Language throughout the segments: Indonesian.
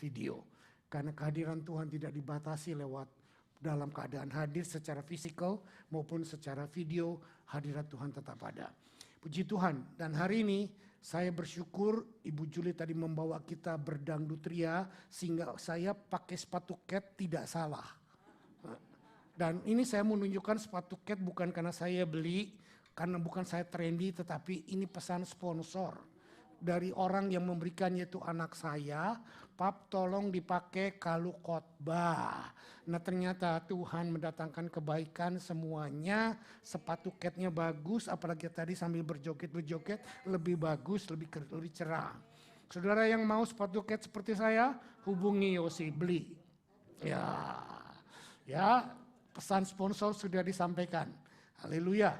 video. Karena kehadiran Tuhan tidak dibatasi lewat dalam keadaan hadir secara fisikal maupun secara video, hadirat Tuhan tetap ada. Puji Tuhan, dan hari ini saya bersyukur Ibu Julie tadi membawa kita berdangdut ria sehingga saya pakai sepatu cat tidak salah. Dan ini saya mau menunjukkan sepatu cat bukan karena saya beli, karena bukan saya trendy, tetapi ini pesan sponsor dari orang yang memberikannya itu anak saya. Pap, tolong dipakai kalau khotbah. Nah ternyata Tuhan mendatangkan kebaikan semuanya. Sepatu catnya bagus, apalagi tadi sambil berjoget-berjoget lebih bagus, lebih cerah. Saudara yang mau sepatu cat seperti saya, hubungi Yosi, beli. Ya, pesan sponsor sudah disampaikan. Haleluya.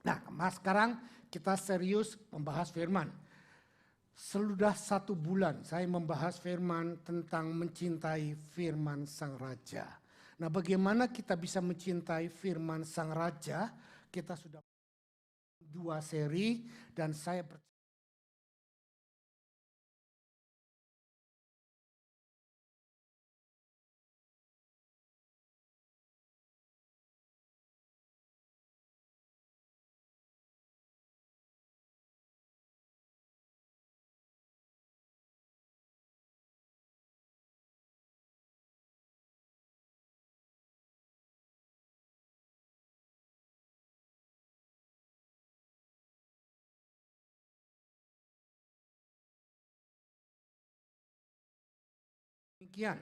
Nah, sekarang kita serius membahas firman. Sudah 1 bulan saya membahas firman tentang mencintai firman Sang Raja. Nah, bagaimana kita bisa mencintai firman Sang Raja? Kita sudah 2 seri dan saya demikian.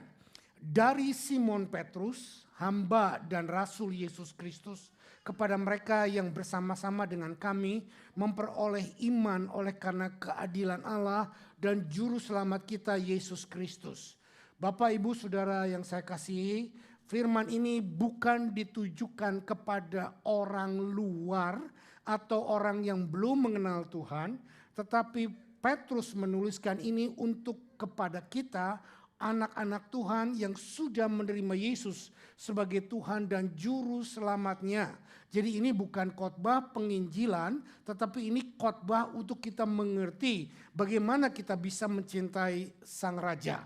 Dari Simon Petrus, hamba dan rasul Yesus Kristus, kepada mereka yang bersama-sama dengan kami memperoleh iman oleh karena keadilan Allah dan juru selamat kita Yesus Kristus. Bapak, Ibu, Saudara yang saya kasihi, firman ini bukan ditujukan kepada orang luar atau orang yang belum mengenal Tuhan, tetapi Petrus menuliskan ini untuk kepada kita, anak-anak Tuhan yang sudah menerima Yesus sebagai Tuhan dan Juru Selamatnya. Jadi ini bukan khotbah penginjilan, tetapi ini khotbah untuk kita mengerti bagaimana kita bisa mencintai Sang Raja.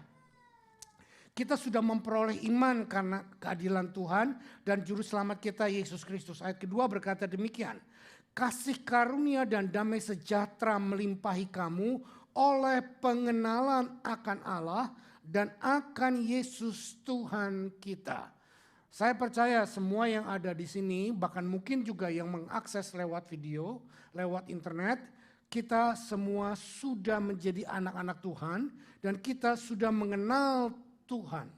Kita sudah memperoleh iman karena keadilan Tuhan dan Juru Selamat kita Yesus Kristus. Ayat kedua berkata demikian. Kasih karunia dan damai sejahtera melimpahi kamu oleh pengenalan akan Allah dan akan Yesus Tuhan kita. Saya percaya semua yang ada di sini, bahkan mungkin juga yang mengakses lewat video, lewat internet, kita semua sudah menjadi anak-anak Tuhan dan kita sudah mengenal Tuhan.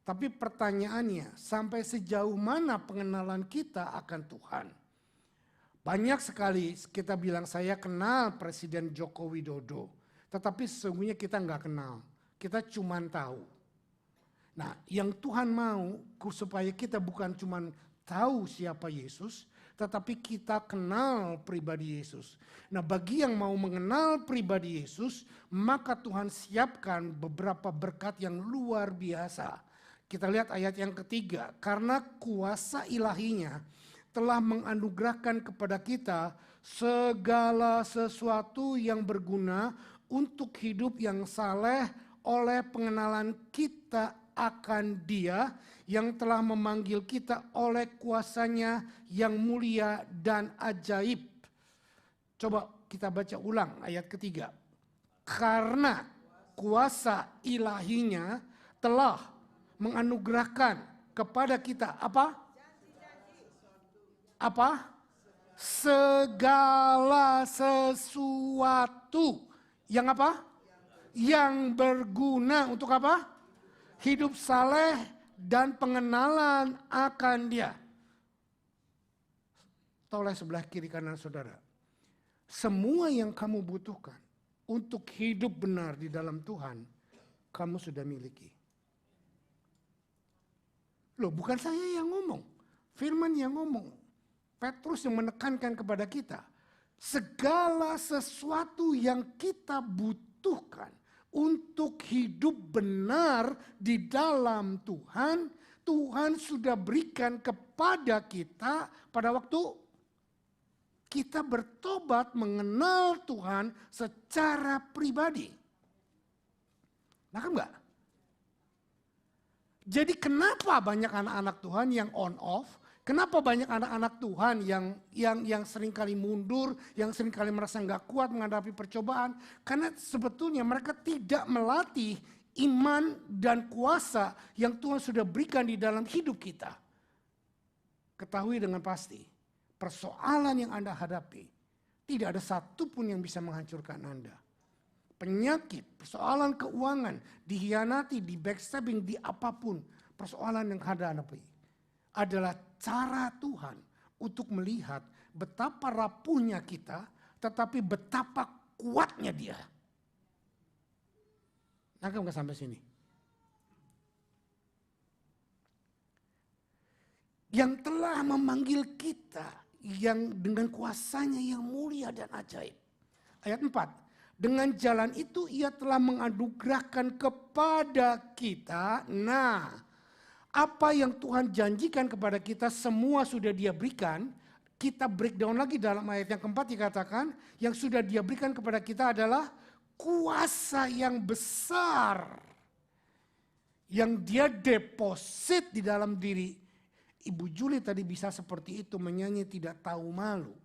Tapi pertanyaannya, sampai sejauh mana pengenalan kita akan Tuhan? Banyak sekali kita bilang saya kenal Presiden Joko Widodo, tetapi sesungguhnya kita nggak kenal. Kita cuma tahu. Nah, yang Tuhan mau supaya kita bukan cuma tahu siapa Yesus, tetapi kita kenal pribadi Yesus. Nah, bagi yang mau mengenal pribadi Yesus, maka Tuhan siapkan beberapa berkat yang luar biasa. Kita lihat ayat yang ketiga, karena kuasa ilahinya telah menganugerahkan kepada kita segala sesuatu yang berguna untuk hidup yang saleh oleh pengenalan kita akan Dia yang telah memanggil kita oleh kuasanya yang mulia dan ajaib. Coba kita baca ulang ayat ketiga. Karena kuasa ilahinya telah menganugerahkan kepada kita apa? Apa? Segala sesuatu yang apa? Yang berguna untuk apa? Hidup saleh dan pengenalan akan Dia. Toleh sebelah kiri kanan saudara. Semua yang kamu butuhkan untuk hidup benar di dalam Tuhan, kamu sudah miliki. Loh, bukan saya yang ngomong, firman yang ngomong. Petrus yang menekankan kepada kita, segala sesuatu yang kita butuhkan untuk hidup benar di dalam Tuhan, Tuhan sudah berikan kepada kita pada waktu kita bertobat mengenal Tuhan secara pribadi. Nah kan enggak? Jadi kenapa banyak anak-anak Tuhan yang on off? Kenapa banyak anak-anak Tuhan yang seringkali mundur, yang seringkali merasa nggak kuat menghadapi percobaan? Karena sebetulnya mereka tidak melatih iman dan kuasa yang Tuhan sudah berikan di dalam hidup kita. Ketahui dengan pasti, persoalan yang Anda hadapi, tidak ada satupun yang bisa menghancurkan Anda. Penyakit, persoalan keuangan, dihianati, di backstabbing, di apapun. Persoalan yang Anda hadapi adalah cara Tuhan untuk melihat betapa rapuhnya kita, tetapi betapa kuatnya Dia. Nangkep nggak sampai sini? Yang telah memanggil kita yang dengan kuasanya yang mulia dan ajaib. Ayat 4. Dengan jalan itu ia telah menganugerahkan kepada kita. Nah, apa yang Tuhan janjikan kepada kita semua sudah Dia berikan. Kita breakdown lagi dalam ayat yang keempat dikatakan yang sudah Dia berikan kepada kita adalah kuasa yang besar. Yang Dia deposit di dalam diri. Ibu Juli tadi bisa seperti itu menyanyi tidak tahu malu.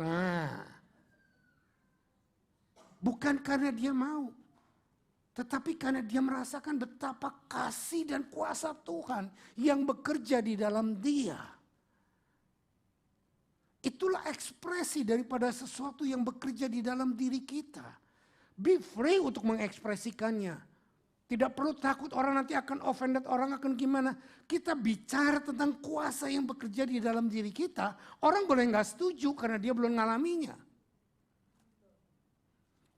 Nah, bukan karena dia mau, tetapi karena dia merasakan betapa kasih dan kuasa Tuhan yang bekerja di dalam dia. Itulah ekspresi daripada sesuatu yang bekerja di dalam diri kita. Be free untuk mengekspresikannya. Tidak perlu takut orang nanti akan offended, orang akan gimana. Kita bicara tentang kuasa yang bekerja di dalam diri kita. Orang boleh nggak setuju karena dia belum ngalaminya.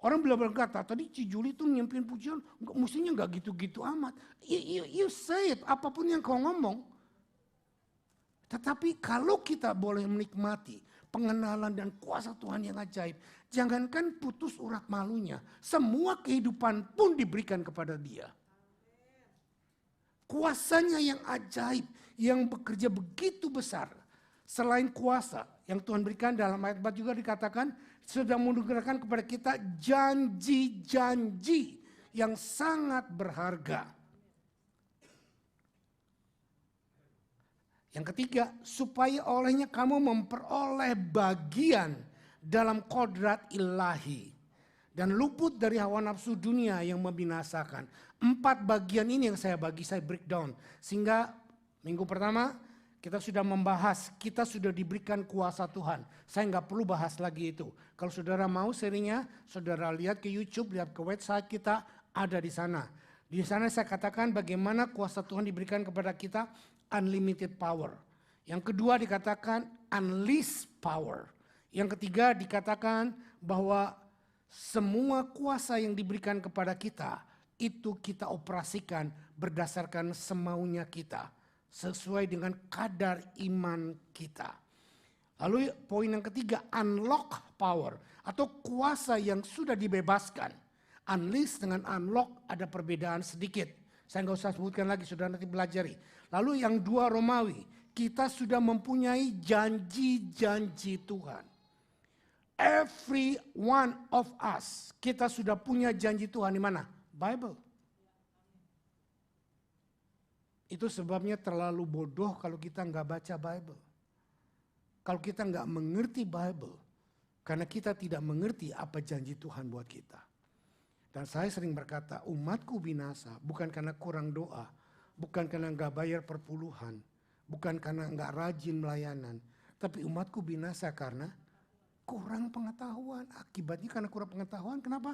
Orang belum berkata, tadi Ci Juli tuh nyimpin pujian, mestinya nggak gitu-gitu amat. You say it, apapun yang kau ngomong. Tetapi kalau kita boleh menikmati pengenalan dan kuasa Tuhan yang ajaib. Jangankan putus urat malunya, semua kehidupan pun diberikan kepada Dia. Kuasanya yang ajaib, yang bekerja begitu besar. Selain kuasa yang Tuhan berikan dalam ayat 4 juga dikatakan, sudah menganugerahkan kepada kita janji-janji yang sangat berharga. Yang ketiga, supaya olehnya kamu memperoleh bagian dalam kodrat ilahi. Dan luput dari hawa nafsu dunia yang membinasakan. 4 bagian ini yang saya breakdown. Sehingga minggu pertama kita sudah membahas, kita sudah diberikan kuasa Tuhan. Saya nggak perlu bahas lagi itu. Kalau saudara mau serinya, saudara lihat ke YouTube, lihat ke website kita, ada di sana. Di sana saya katakan bagaimana kuasa Tuhan diberikan kepada kita. Unlimited power. Yang kedua dikatakan unleashed power. Yang ketiga dikatakan bahwa semua kuasa yang diberikan kepada kita itu kita operasikan berdasarkan semaunya kita. Sesuai dengan kadar iman kita. Lalu poin yang ketiga unlock power atau kuasa yang sudah dibebaskan. Unleashed dengan unlock ada perbedaan sedikit. Saya nggak usah sebutkan lagi, sudah nanti belajari. Lalu yang 2 Romawi, kita sudah mempunyai janji-janji Tuhan. Every one of us, kita sudah punya janji Tuhan di mana? Bible. Itu sebabnya terlalu bodoh kalau kita nggak baca Bible. Kalau kita nggak mengerti Bible, karena kita tidak mengerti apa janji Tuhan buat kita. Dan saya sering berkata, umatku binasa bukan karena kurang doa, bukan karena nggak bayar perpuluhan, bukan karena nggak rajin melayanan, tapi umatku binasa karena kurang pengetahuan. Akibatnya karena kurang pengetahuan, kenapa?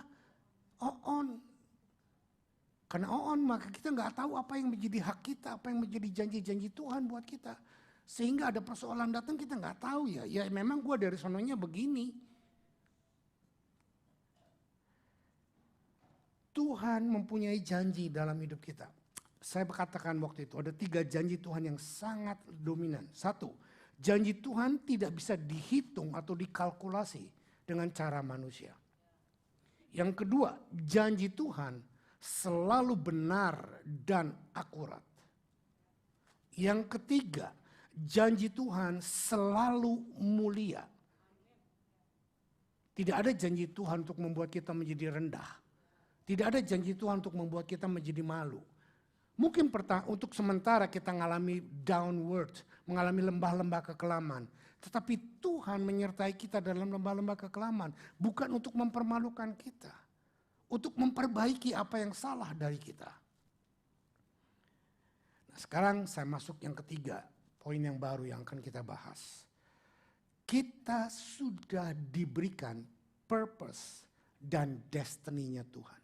Karena maka kita nggak tahu apa yang menjadi hak kita, apa yang menjadi janji-janji Tuhan buat kita. Sehingga ada persoalan datang kita nggak tahu ya memang gue dari sononya begini. Tuhan mempunyai janji dalam hidup kita. Saya katakan waktu itu ada 3 janji Tuhan yang sangat dominan. 1, janji Tuhan tidak bisa dihitung atau dikalkulasi dengan cara manusia. Yang kedua, janji Tuhan selalu benar dan akurat. Yang ketiga, janji Tuhan selalu mulia. Tidak ada janji Tuhan untuk membuat kita menjadi rendah. Tidak ada janji Tuhan untuk membuat kita menjadi malu. Mungkin untuk sementara kita mengalami downward, mengalami lembah-lembah kekelaman. Tetapi Tuhan menyertai kita dalam lembah-lembah kekelaman. Bukan untuk mempermalukan kita. Untuk memperbaiki apa yang salah dari kita. Nah, sekarang saya masuk yang ketiga. Poin yang baru yang akan kita bahas. Kita sudah diberikan purpose dan destiny-nya Tuhan.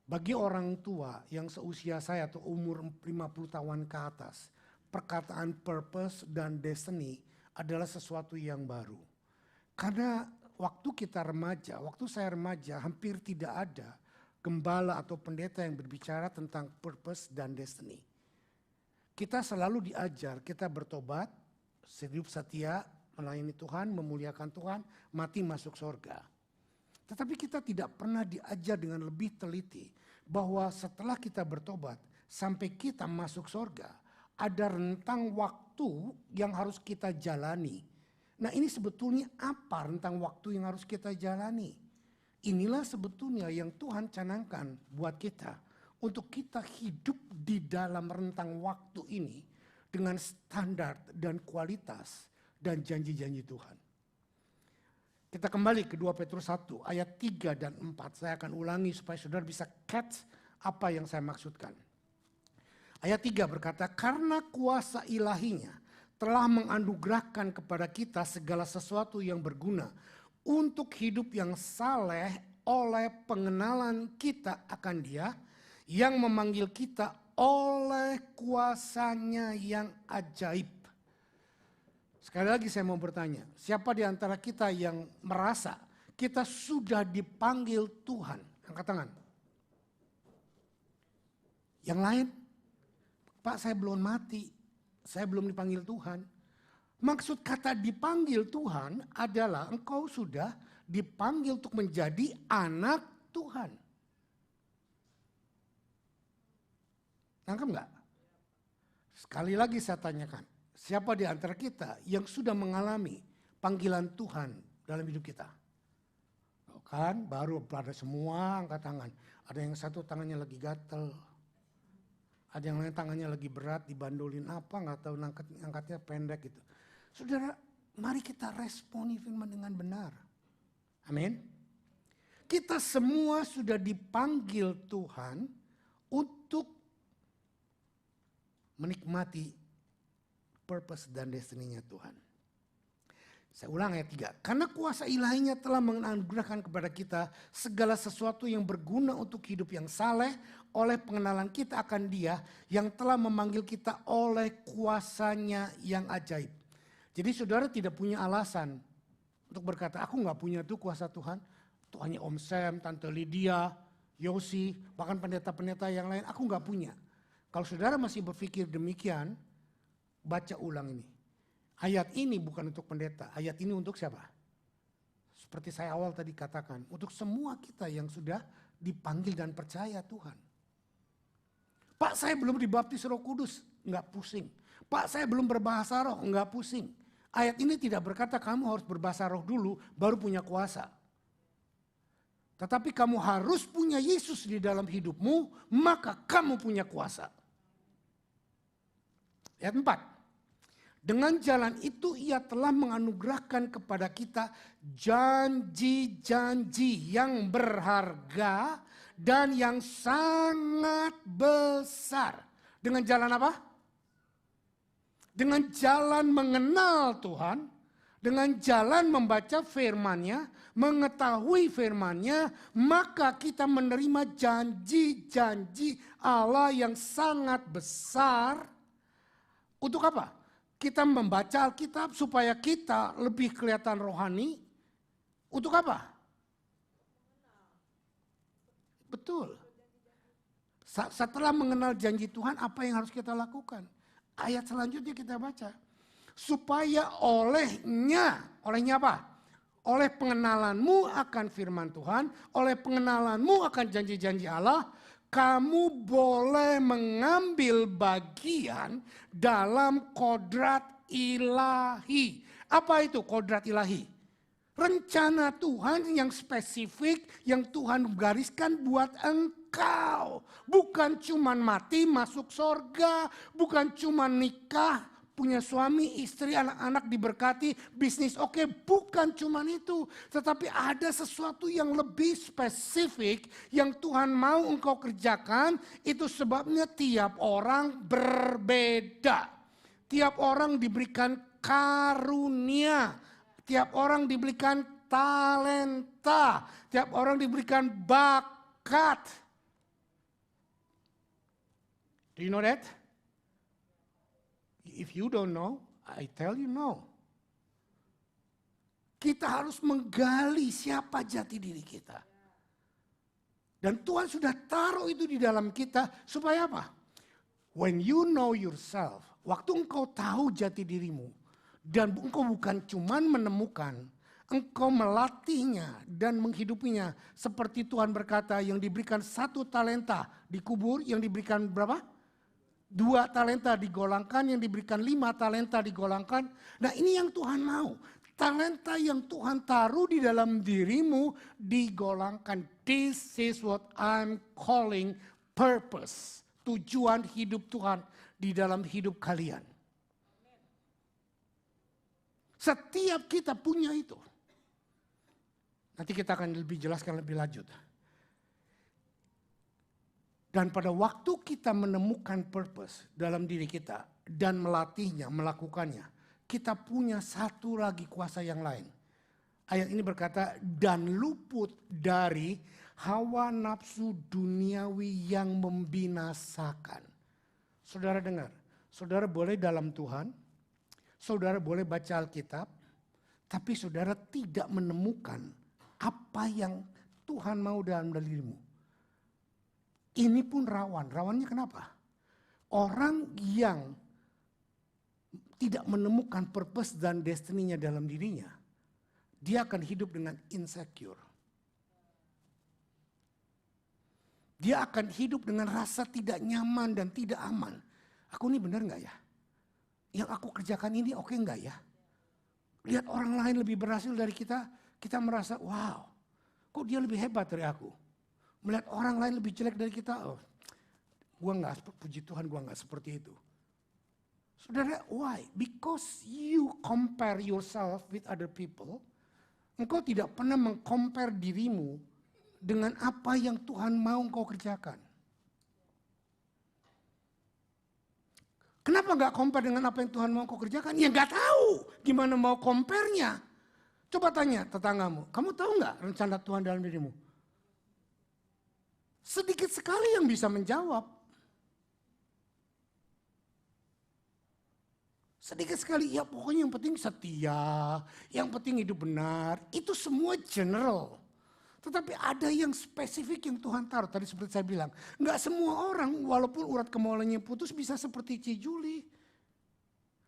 Bagi orang tua yang seusia saya atau umur 50 tahun ke atas, perkataan purpose dan destiny adalah sesuatu yang baru. Karena waktu kita remaja, waktu saya remaja hampir tidak ada gembala atau pendeta yang berbicara tentang purpose dan destiny. Kita selalu diajar, kita bertobat, hidup setia, melayani Tuhan, memuliakan Tuhan, mati masuk surga. Tetapi kita tidak pernah diajar dengan lebih teliti bahwa setelah kita bertobat sampai kita masuk surga, ada rentang waktu yang harus kita jalani. Nah, ini sebetulnya apa rentang waktu yang harus kita jalani? Inilah sebetulnya yang Tuhan canangkan buat kita. Untuk kita hidup di dalam rentang waktu ini dengan standar dan kualitas dan janji-janji Tuhan. Kita kembali ke 2 Petrus 1 ayat 3 dan 4. Saya akan ulangi supaya saudara bisa catch apa yang saya maksudkan. Ayat 3 berkata, karena kuasa ilahinya telah menganugerahkan kepada kita segala sesuatu yang berguna untuk hidup yang saleh oleh pengenalan kita akan Dia yang memanggil kita oleh kuasanya yang ajaib. Sekali lagi saya mau bertanya, siapa di antara kita yang merasa kita sudah dipanggil Tuhan? Angkat tangan. Yang lain, Pak saya belum mati, saya belum dipanggil Tuhan. Maksud kata dipanggil Tuhan adalah engkau sudah dipanggil untuk menjadi anak Tuhan. Nangkep enggak? Sekali lagi saya tanyakan. Siapa di antara kita yang sudah mengalami panggilan Tuhan dalam hidup kita? Kan baru pada semua angkat tangan. Ada yang satu tangannya lagi gatel. Ada yang lain tangannya lagi berat dibandulin apa nggak tahu angkatnya pendek gitu. Saudara, mari kita responi firman dengan benar. Amin. Kita semua sudah dipanggil Tuhan untuk menikmati purpose dan destiny-nya Tuhan. Saya ulang ayat 3. Karena kuasa ilahinya telah menganugerahkan kepada kita segala sesuatu yang berguna untuk hidup yang saleh oleh pengenalan kita akan Dia yang telah memanggil kita oleh kuasanya yang ajaib. Jadi saudara tidak punya alasan untuk berkata, aku gak punya tuh kuasa Tuhan. Tuhannya Om Sam, Tante Lydia, Yosi, bahkan pendeta-pendeta yang lain, aku gak punya. Kalau saudara masih berpikir demikian, baca ulang ini. Ayat ini bukan untuk pendeta, ayat ini untuk siapa? Seperti saya awal tadi katakan, untuk semua kita yang sudah dipanggil dan percaya Tuhan. Pak saya belum dibaptis Roh Kudus, enggak pusing. Pak saya belum berbahasa roh, enggak pusing. Ayat ini tidak berkata kamu harus berbahasa roh dulu baru punya kuasa. Tetapi kamu harus punya Yesus di dalam hidupmu, maka kamu punya kuasa. Ayat 4. Dengan jalan itu ia telah menganugerahkan kepada kita janji-janji yang berharga dan yang sangat besar. Dengan jalan apa? Dengan jalan mengenal Tuhan, dengan jalan membaca firman-Nya, mengetahui firman-Nya, maka kita menerima janji-janji Allah yang sangat besar. Untuk apa? Kita membaca Alkitab supaya kita lebih kelihatan rohani. Untuk apa? Betul. Setelah mengenal janji Tuhan, apa yang harus kita lakukan? Ayat selanjutnya kita baca. Supaya olehnya apa? Oleh pengenalanmu akan firman Tuhan, oleh pengenalanmu akan janji-janji Allah, kamu boleh mengambil bagian dalam kodrat ilahi. Apa itu kodrat ilahi? Rencana Tuhan yang spesifik, yang Tuhan gariskan buat engkau. Bukan cuman mati, masuk sorga. Bukan cuman nikah, punya suami, istri, anak-anak diberkati, bisnis oke. Bukan cuman itu. Tetapi ada sesuatu yang lebih spesifik yang Tuhan mau engkau kerjakan. Itu sebabnya tiap orang berbeda. Tiap orang diberikan karunia. Tiap orang diberikan talenta. Tiap orang diberikan bakat. Do you know that? If you don't know, I tell you no. Kita harus menggali siapa jati diri kita. Dan Tuhan sudah taruh itu di dalam kita supaya apa? When you know yourself, waktu engkau tahu jati dirimu, dan engkau bukan cuman menemukan, engkau melatihnya dan menghidupinya. Seperti Tuhan berkata, yang diberikan 1 talenta dikubur, yang diberikan berapa? 2 talenta digolangkan, yang diberikan 5 talenta digolangkan. Nah ini yang Tuhan mau. Talenta yang Tuhan taruh di dalam dirimu digolangkan. This is what I'm calling purpose. Tujuan hidup Tuhan di dalam hidup kalian. Setiap kita punya itu. Nanti kita akan lebih jelaskan lebih lanjut. Dan pada waktu kita menemukan purpose dalam diri kita dan melatihnya, melakukannya, kita punya satu lagi kuasa yang lain. Ayat ini berkata, dan luput dari hawa nafsu duniawi yang membinasakan. Saudara dengar, saudara boleh dalam Tuhan, saudara boleh baca Alkitab, tapi saudara tidak menemukan apa yang Tuhan mau dalam dirimu. Ini pun rawan. Rawannya kenapa? Orang yang tidak menemukan purpose dan destiny-nya dalam dirinya, dia akan hidup dengan insecure. Dia akan hidup dengan rasa tidak nyaman dan tidak aman. Aku ini benar gak ya? Yang aku kerjakan ini oke enggak ya? Lihat orang lain lebih berhasil dari kita, kita merasa wow, kok dia lebih hebat dari aku. Melihat orang lain lebih jelek dari kita, oh, gua enggak, puji Tuhan gua enggak seperti itu. Saudara, why? Because you compare yourself with other people, engkau tidak pernah meng-compare dirimu dengan apa yang Tuhan mau engkau kerjakan. Kenapa gak compare dengan apa yang Tuhan mau kau kerjakan? Ya gak tahu gimana mau compare-nya. Coba tanya tetanggamu, kamu tahu gak rencana Tuhan dalam dirimu? Sedikit sekali yang bisa menjawab. Sedikit sekali, ya pokoknya yang penting setia, yang penting hidup benar. Itu semua general. Tetapi ada yang spesifik yang Tuhan taruh. Tadi seperti saya bilang, nggak semua orang walaupun urat kemaluannya putus bisa seperti Ci Juli.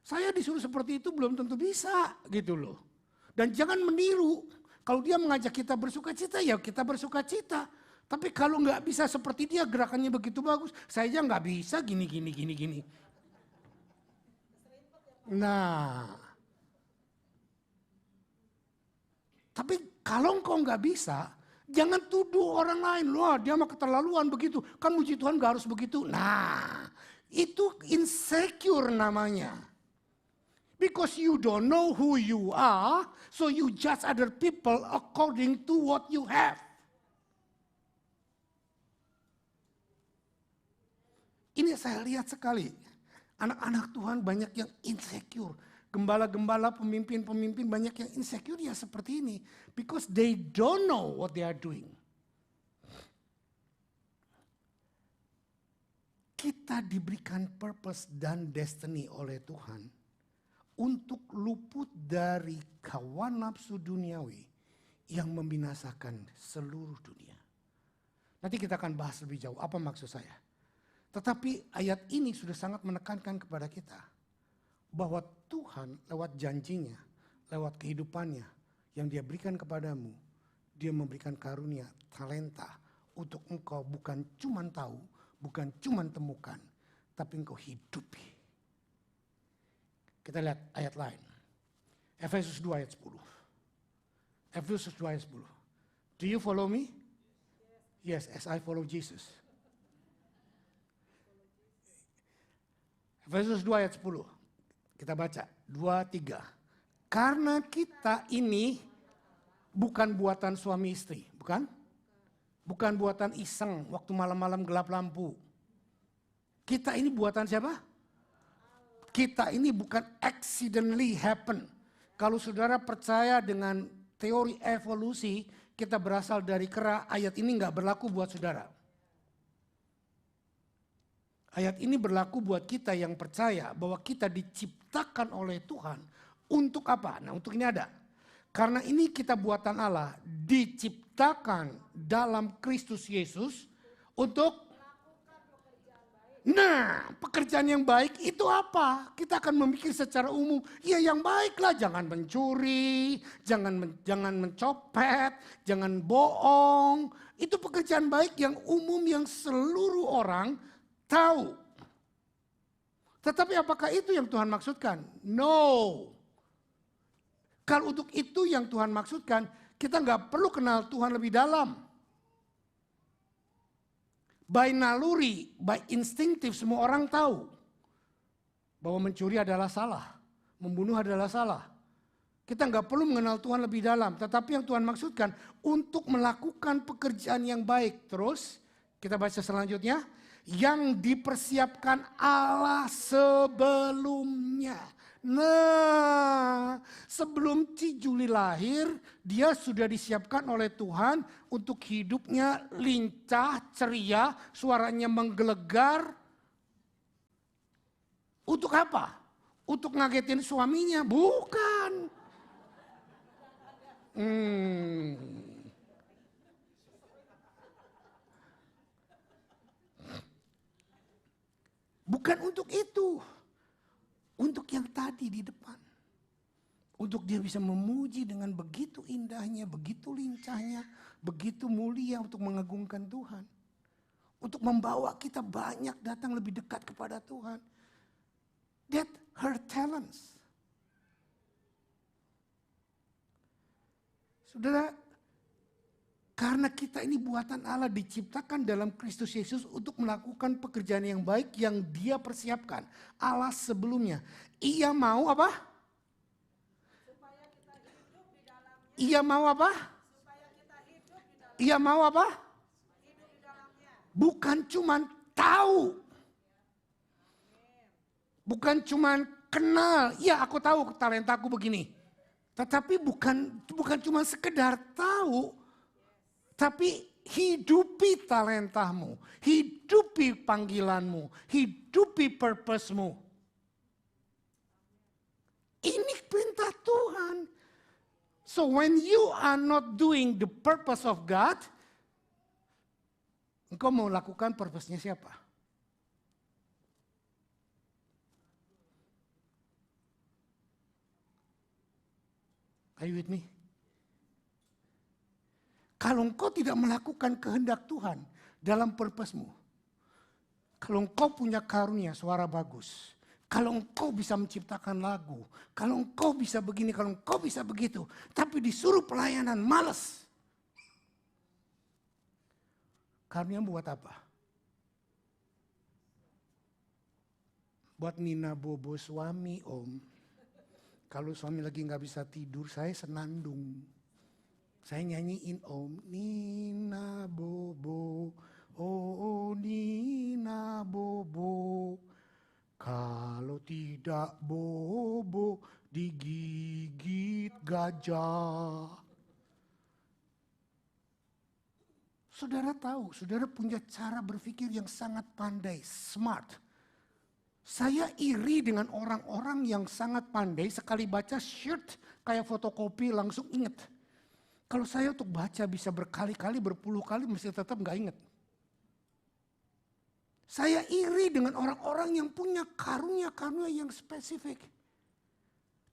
Saya disuruh seperti itu belum tentu bisa gitu loh. Dan jangan meniru. Kalau dia mengajak kita bersuka cita, ya kita bersuka cita. Tapi kalau nggak bisa seperti dia, gerakannya begitu bagus, saya aja nggak bisa gini. Nah, tapi kalau engkau nggak bisa, jangan tuduh orang lain. Wah, dia mah keterlaluan begitu. Kan puji Tuhan gak harus begitu. Nah, itu insecure namanya. Because you don't know who you are, so you judge other people according to what you have. Ini saya lihat sekali. Anak-anak Tuhan banyak yang insecure. Gembala-gembala, pemimpin-pemimpin banyak yang insecure ya seperti ini. Because they don't know what they are doing. Kita diberikan purpose dan destiny oleh Tuhan untuk luput dari hawa nafsu duniawi yang membinasakan seluruh dunia. Nanti kita akan bahas lebih jauh apa maksud saya. Tetapi ayat ini sudah sangat menekankan kepada kita bahwa Tuhan lewat janjinya, lewat kehidupannya yang dia berikan kepadamu, dia memberikan karunia, talenta untuk engkau bukan cuma tahu, bukan cuma temukan, tapi engkau hidupi. Kita lihat ayat lain. Efesus 2 ayat 10. Efesus 2 ayat 10. Do you follow me? Yes, as I follow Jesus. Efesus 2 ayat 10. Kita baca. 2, 3. Karena kita ini bukan buatan suami istri. Bukan? Bukan buatan iseng waktu malam-malam gelap lampu. Kita ini buatan siapa? Kita ini bukan accidentally happen. Kalau saudara percaya dengan teori evolusi, kita berasal dari kera, ayat ini nggak berlaku buat saudara. Ayat ini berlaku buat kita yang percaya bahwa kita diciptakan oleh Tuhan untuk apa? Nah, untuk ini ada. Karena ini kita buatan Allah, diciptakan dalam Kristus Yesus untuk pekerjaan yang baik itu apa? Kita akan memikir secara umum, ya yang baiklah, jangan mencuri, jangan mencopet, jangan bohong. Itu pekerjaan baik yang umum yang seluruh orang tahu. Tetapi apakah itu yang Tuhan maksudkan? No. Kalau untuk itu yang Tuhan maksudkan, kita nggak perlu kenal Tuhan lebih dalam. By naluri, by instinktif semua orang tahu bahwa mencuri adalah salah, membunuh adalah salah. Kita nggak perlu mengenal Tuhan lebih dalam, tetapi yang Tuhan maksudkan untuk melakukan pekerjaan yang baik. Terus kita baca selanjutnya, yang dipersiapkan Allah sebelumnya. Nah, sebelum Cijuli lahir, dia sudah disiapkan oleh Tuhan untuk hidupnya lincah, ceria, suaranya menggelegar. Untuk apa? Untuk ngagetin suaminya? Bukan. Bukan untuk itu. Untuk yang tadi di depan. Untuk dia bisa memuji dengan begitu indahnya, begitu lincahnya, begitu mulia untuk mengagungkan Tuhan. Untuk membawa kita banyak datang lebih dekat kepada Tuhan. That her talents. Saudara, karena kita ini buatan Allah diciptakan dalam Kristus Yesus untuk melakukan pekerjaan yang baik yang dia persiapkan. Allah sebelumnya. Ia mau apa? Supaya kita hidup di dalamnya. Ia mau apa? Supaya kita hidup di dalamnya. Ia mau apa? Hidup di dalamnya. Bukan cuman tahu. Bukan cuman kenal. Ya, aku tahu talentaku begini. Tetapi bukan cuma sekedar tahu. Tapi hidupi talentamu, hidupi panggilanmu, hidupi purpose-mu. Ini perintah Tuhan. So when you are not doing the purpose of God, engkau mau lakukan purpose-nya siapa? Are you with me? Kalau engkau tidak melakukan kehendak Tuhan dalam purpose-mu. Kalau engkau punya karunia suara bagus. Kalau engkau bisa menciptakan lagu. Kalau engkau bisa begini, kalau engkau bisa begitu. Tapi disuruh pelayanan, malas. Karunia buat apa? Buat Nina bobo suami, Om. Kalau suami lagi gak bisa tidur, saya senandung. Saya nyanyiin Om Nina Bobo, oh Nina Bobo. Kalau tidak bobo digigit gajah. Saudara tahu, saudara punya cara berpikir yang sangat pandai, smart. Saya iri dengan orang-orang yang sangat pandai, sekali baca shirt kayak fotokopi langsung inget. Kalau saya untuk baca bisa berkali-kali, berpuluh kali mesti tetap gak inget. Saya iri dengan orang-orang yang punya karunia-karunia yang spesifik.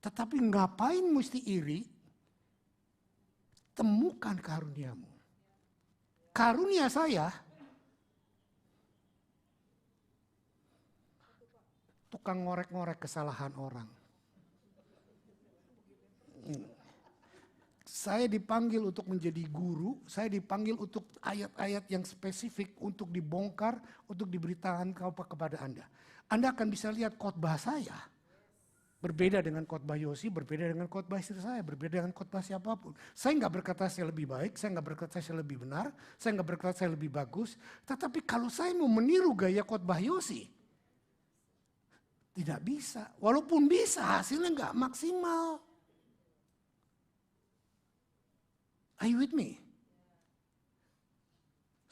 Tetapi ngapain mesti iri? Temukan karuniamu. Karunia saya, tukang ngorek-ngorek kesalahan orang. Saya dipanggil untuk menjadi guru, saya dipanggil untuk ayat-ayat yang spesifik untuk dibongkar, untuk diberitakan kepada Anda. Anda akan bisa lihat khotbah saya. Berbeda dengan khotbah Yosi, berbeda dengan khotbah istri saya, berbeda dengan khotbah siapapun. Saya nggak berkata saya lebih baik, saya nggak berkata saya lebih benar, saya nggak berkata saya lebih bagus. Tetapi kalau saya mau meniru gaya khotbah Yosi, tidak bisa. Walaupun bisa, hasilnya nggak maksimal. Are you with me?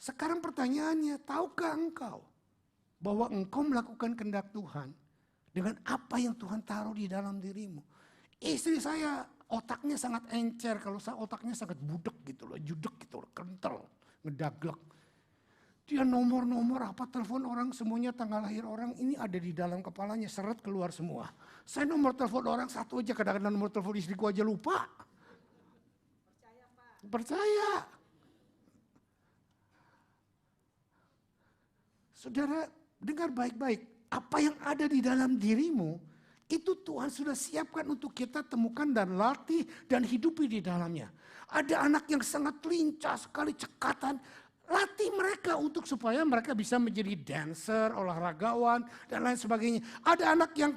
Sekarang pertanyaannya, tahukah engkau bahwa engkau melakukan kehendak Tuhan dengan apa yang Tuhan taruh di dalam dirimu? Istri saya otaknya sangat encer, kalau saya otaknya sangat budek gitu loh, judek gitu loh, kental, ngedaglek. Dia nomor-nomor apa, telepon orang semuanya, tanggal lahir orang, ini ada di dalam kepalanya, seret keluar semua. Saya nomor telepon orang satu aja, kadang-kadang nomor telepon istriku aja lupa. Percaya. Saudara, dengar baik-baik. Apa yang ada di dalam dirimu, itu Tuhan sudah siapkan untuk kita temukan dan latih dan hidupi di dalamnya. Ada anak yang sangat lincah sekali, cekatan. Latih mereka untuk supaya mereka bisa menjadi dancer, olahragawan, dan lain sebagainya. Ada anak yang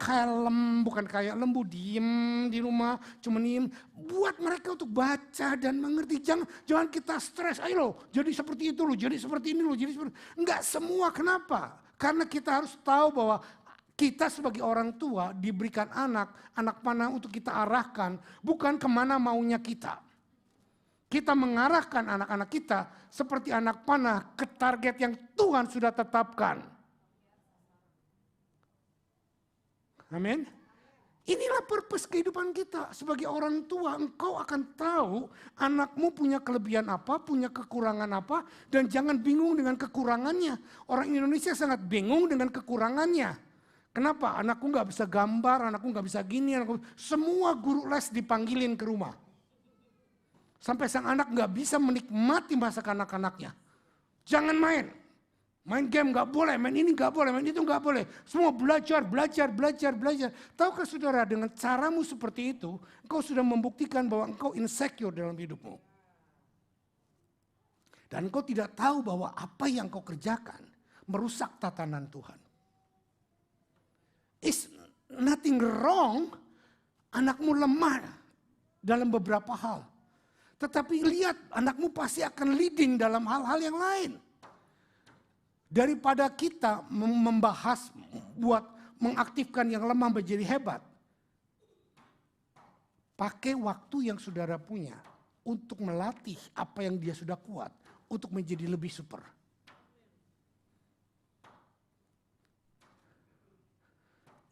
bukan kayak lembu, diem di rumah, cuma diem. Buat mereka untuk baca dan mengerti. Jangan kita stres, ayo loh, jadi seperti itu loh, jadi seperti ini loh, jadi seperti. Enggak semua, kenapa? Karena kita harus tahu bahwa kita sebagai orang tua diberikan anak panah untuk kita arahkan, bukan kemana maunya kita. Kita mengarahkan anak-anak kita seperti anak panah ke target yang Tuhan sudah tetapkan. Amin. Inilah purpose kehidupan kita. Sebagai orang tua, engkau akan tahu anakmu punya kelebihan apa, punya kekurangan apa, dan jangan bingung dengan kekurangannya. Orang Indonesia sangat bingung dengan kekurangannya. Kenapa? Anakku nggak bisa gambar, anakku nggak bisa gini, semua guru les dipanggilin ke rumah. Sampai sang anak nggak bisa menikmati masa kanak-kanaknya. Jangan main. Main game nggak boleh, main ini nggak boleh, main itu nggak boleh. Semua belajar. Tahukah saudara, dengan caramu seperti itu, engkau sudah membuktikan bahwa engkau insecure dalam hidupmu. Dan engkau tidak tahu bahwa apa yang kau kerjakan merusak tatanan Tuhan. It's nothing wrong, anakmu lemah dalam beberapa hal. Tetapi lihat, anakmu pasti akan leading dalam hal-hal yang lain. Daripada kita membahas, buat mengaktifkan yang lemah menjadi hebat. Pakai waktu yang saudara punya untuk melatih apa yang dia sudah kuat, untuk menjadi lebih super.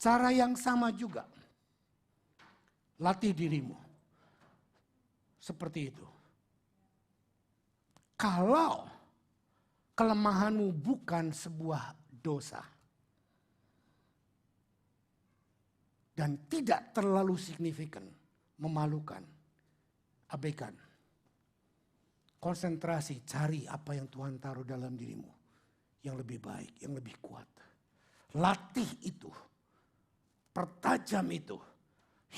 Cara yang sama juga, latih dirimu. Seperti itu. Kalau kelemahanmu bukan sebuah dosa dan tidak terlalu signifikan, memalukan, abaikan. Konsentrasi, cari apa yang Tuhan taruh dalam dirimu yang lebih baik, yang lebih kuat. Latih itu, pertajam itu,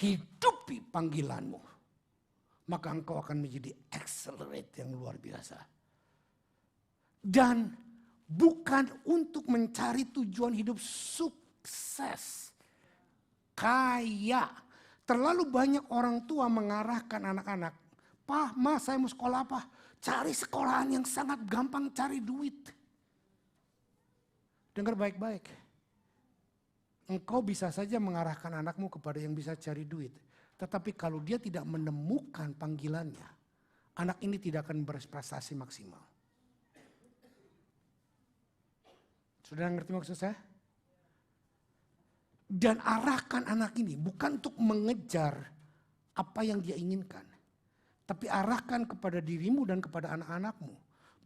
hidupi panggilanmu. Maka engkau akan menjadi accelerate yang luar biasa. Dan bukan untuk mencari tujuan hidup sukses, kaya. Terlalu banyak orang tua mengarahkan anak-anak. Pak, Ma, saya mau sekolah apa? Cari sekolahan yang sangat gampang cari duit. Dengar baik-baik. Engkau bisa saja mengarahkan anakmu kepada yang bisa cari duit. Tetapi kalau dia tidak menemukan panggilannya, anak ini tidak akan berprestasi maksimal. Sudah ngerti maksud saya? Dan arahkan anak ini bukan untuk mengejar apa yang dia inginkan. Tapi arahkan kepada dirimu dan kepada anak-anakmu.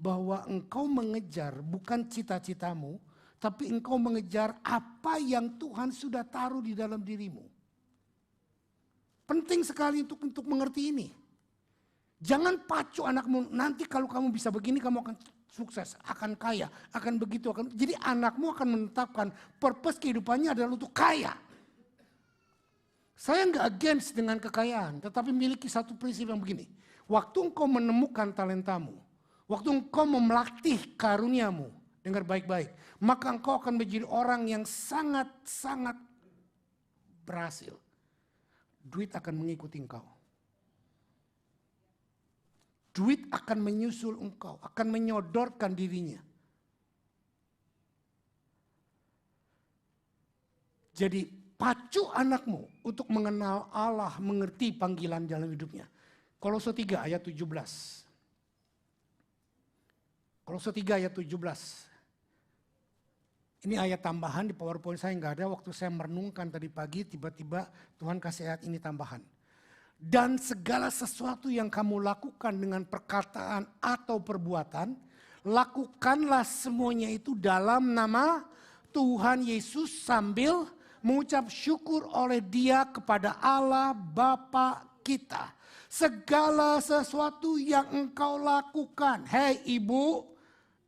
Bahwa engkau mengejar bukan cita-citamu, tapi engkau mengejar apa yang Tuhan sudah taruh di dalam dirimu. Penting sekali untuk mengerti ini. Jangan pacu anakmu, nanti kalau kamu bisa begini kamu akan sukses, akan kaya, akan begitu. Jadi anakmu akan menetapkan purpose kehidupannya adalah untuk kaya. Saya nggak against dengan kekayaan, tetapi miliki satu prinsip yang begini. Waktu engkau menemukan talentamu, waktu engkau memelatih karuniamu, dengar baik-baik, maka engkau akan menjadi orang yang sangat-sangat berhasil. Duit akan mengikuti engkau. Duit akan menyusul engkau, akan menyodorkan dirinya. Jadi pacu anakmu untuk mengenal Allah, mengerti panggilan dalam hidupnya. Kolose 3 ayat 17. Kolose 3 ayat 17. Ini ayat tambahan di PowerPoint saya nggak ada. Waktu saya merenungkan tadi pagi, tiba-tiba Tuhan kasih ayat ini tambahan. Dan segala sesuatu yang kamu lakukan dengan perkataan atau perbuatan, lakukanlah semuanya itu dalam nama Tuhan Yesus sambil mengucap syukur oleh Dia kepada Allah Bapa kita. Segala sesuatu yang engkau lakukan. Hei ibu,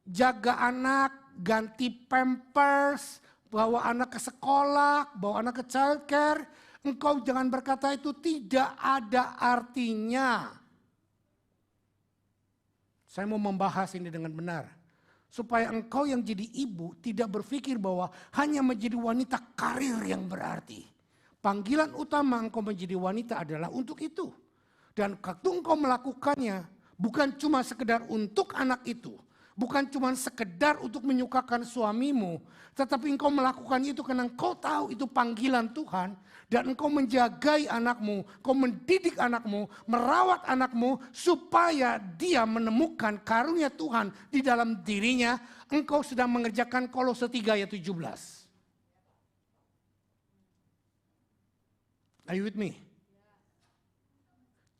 jaga anak, ganti pampers, bawa anak ke sekolah, bawa anak ke childcare. Engkau jangan berkata itu tidak ada artinya. Saya mau membahas ini dengan benar. Supaya engkau yang jadi ibu tidak berpikir bahwa hanya menjadi wanita karir yang berarti. Panggilan utama engkau menjadi wanita adalah untuk itu. Dan waktu engkau melakukannya bukan cuma sekedar untuk anak itu. Bukan cuma sekedar untuk menyukakan suamimu. Tetapi engkau melakukan itu karena engkau tahu itu panggilan Tuhan. Dan engkau menjagai anakmu, engkau mendidik anakmu, merawat anakmu. Supaya dia menemukan karunia Tuhan di dalam dirinya. Engkau sedang mengerjakan Kolose 3 ayat 17. Are you with me?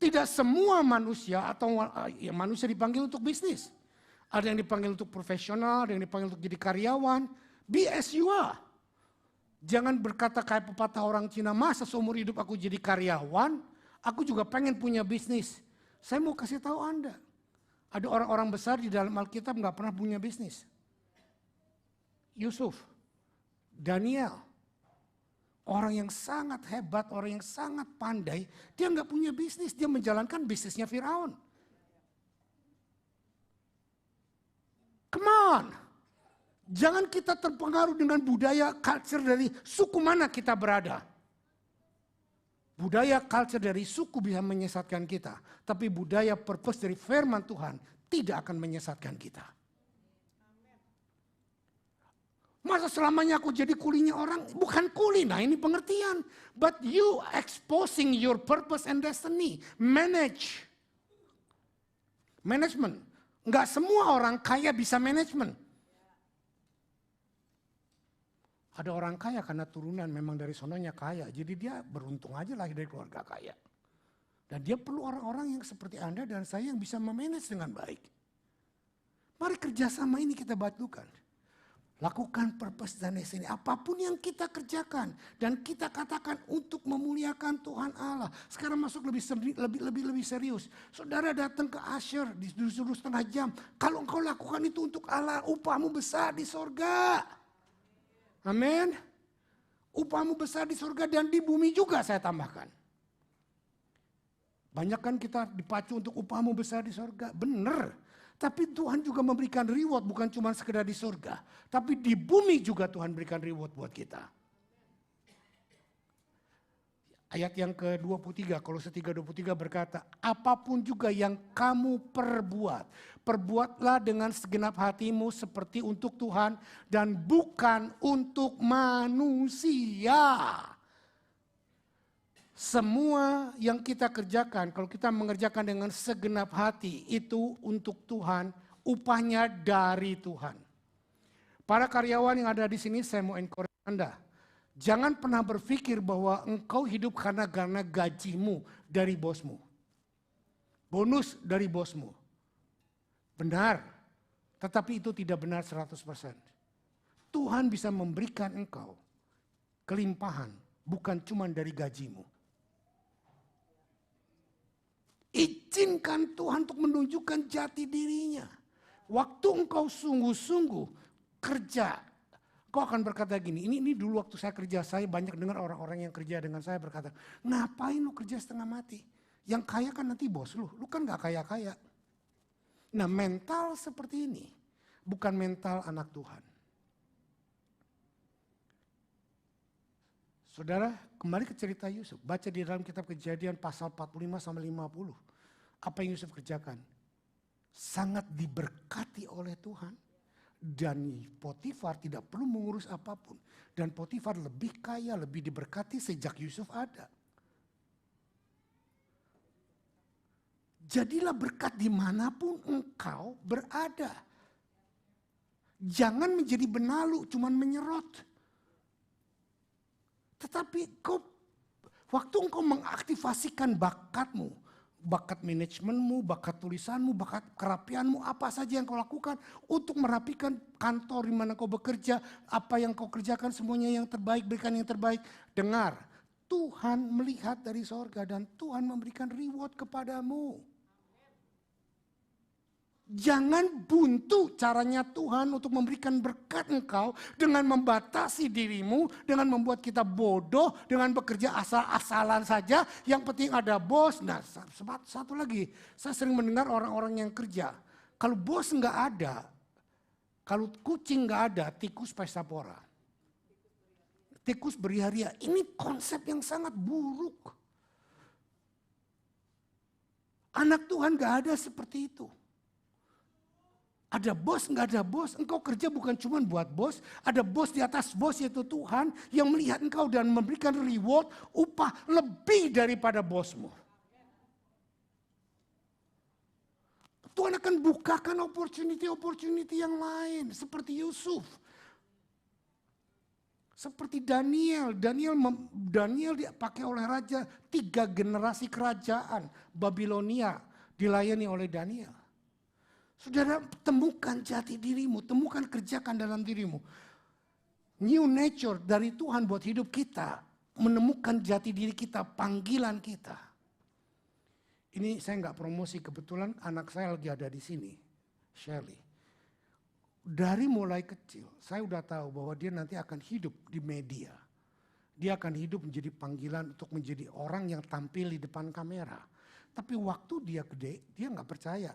Tidak semua manusia atau ya, manusia dipanggil untuk bisnis. Ada yang dipanggil untuk profesional, ada yang dipanggil untuk jadi karyawan. Be as you are. Jangan berkata kayak pepatah orang Cina, masa seumur hidup aku jadi karyawan, aku juga pengen punya bisnis. Saya mau kasih tahu Anda, ada orang-orang besar di dalam Alkitab nggak pernah punya bisnis. Yusuf, Daniel, orang yang sangat hebat, orang yang sangat pandai, dia nggak punya bisnis, dia menjalankan bisnisnya Firaun. Come on, jangan kita terpengaruh dengan budaya culture dari suku mana kita berada. Budaya culture dari suku bisa menyesatkan kita, tapi budaya purpose dari firman Tuhan tidak akan menyesatkan kita. Masa selamanya aku jadi kulinya orang? Bukan kuli, nah ini pengertian. But you exposing your purpose and destiny. Management. Enggak semua orang kaya bisa manajemen. Ada orang kaya karena turunan memang dari sononya kaya. Jadi dia beruntung aja lahir dari keluarga kaya. Dan dia perlu orang-orang yang seperti Anda dan saya yang bisa memanage dengan baik. Mari kerjasama ini kita batukan. Lakukan purpose dan destiny. Apapun yang kita kerjakan. Dan kita katakan untuk memuliakan Tuhan Allah. Sekarang masuk lebih serius. Saudara datang ke Asher disuruh setengah jam. Kalau engkau lakukan itu untuk Allah, upahmu besar di sorga. Amin. Upahmu besar di sorga dan di bumi juga saya tambahkan. Banyak kan kita dipacu untuk upahmu besar di sorga. Benar. Tapi Tuhan juga memberikan reward bukan cuma sekedar di surga. Tapi di bumi juga Tuhan berikan reward buat kita. Ayat yang ke-23, Kolose 3:23 berkata, apapun juga yang kamu perbuat, perbuatlah dengan segenap hatimu seperti untuk Tuhan dan bukan untuk manusia. Semua yang kita kerjakan, kalau kita mengerjakan dengan segenap hati, itu untuk Tuhan, upahnya dari Tuhan. Para karyawan yang ada di sini, saya mau encourage Anda. Jangan pernah berpikir bahwa engkau hidup karena gajimu dari bosmu. Bonus dari bosmu. Benar, tetapi itu tidak benar 100%. Tuhan bisa memberikan engkau kelimpahan, bukan cuma dari gajimu. Izinkan Tuhan untuk menunjukkan jati dirinya. Waktu engkau sungguh-sungguh kerja, kau akan berkata gini, ini dulu waktu saya kerja, saya banyak dengar orang-orang yang kerja dengan saya berkata, ngapain lu kerja setengah mati? Yang kaya kan nanti bos lu kan gak kaya-kaya. Nah mental seperti ini bukan mental anak Tuhan. Saudara, kembali ke cerita Yusuf. Baca di dalam kitab Kejadian pasal 45 sampai 50. Apa yang Yusuf kerjakan? Sangat diberkati oleh Tuhan. Dan Potifar tidak perlu mengurus apapun. Dan Potifar lebih kaya, lebih diberkati sejak Yusuf ada. Jadilah berkat dimanapun engkau berada. Jangan menjadi benalu, cuman menyerot. Tetapi waktu engkau mengaktifasikan bakatmu, bakat manajemenmu, bakat tulisanmu, bakat kerapianmu, apa saja yang kau lakukan untuk merapikan kantor di mana kau bekerja, apa yang kau kerjakan semuanya yang terbaik, berikan yang terbaik. Dengar, Tuhan melihat dari sorga dan Tuhan memberikan reward kepadamu. Jangan buntu caranya Tuhan untuk memberikan berkat engkau dengan membatasi dirimu, dengan membuat kita bodoh, dengan bekerja asal-asalan saja. Yang penting ada bos. Nah, satu lagi, saya sering mendengar orang-orang yang kerja. Kalau bos nggak ada, kalau kucing nggak ada, tikus pesta pora. Tikus berharia. Ini konsep yang sangat buruk. Anak Tuhan nggak ada seperti itu. Ada bos, nggak ada bos. Engkau kerja bukan cuma buat bos. Ada bos di atas bos yaitu Tuhan yang melihat engkau dan memberikan reward, upah lebih daripada bosmu. Tuhan akan bukakan opportunity yang lain seperti Yusuf. Seperti Daniel. Daniel dipakai oleh raja 3 generasi kerajaan Babilonia dilayani oleh Daniel. Saudara, temukan jati dirimu, temukan kerjakan dalam dirimu. New nature dari Tuhan buat hidup kita, menemukan jati diri kita, panggilan kita. Ini saya nggak promosi, kebetulan anak saya lagi ada di sini, Shelly. Dari mulai kecil, saya udah tahu bahwa dia nanti akan hidup di media. Dia akan hidup menjadi panggilan untuk menjadi orang yang tampil di depan kamera. Tapi waktu dia gede, dia nggak percaya.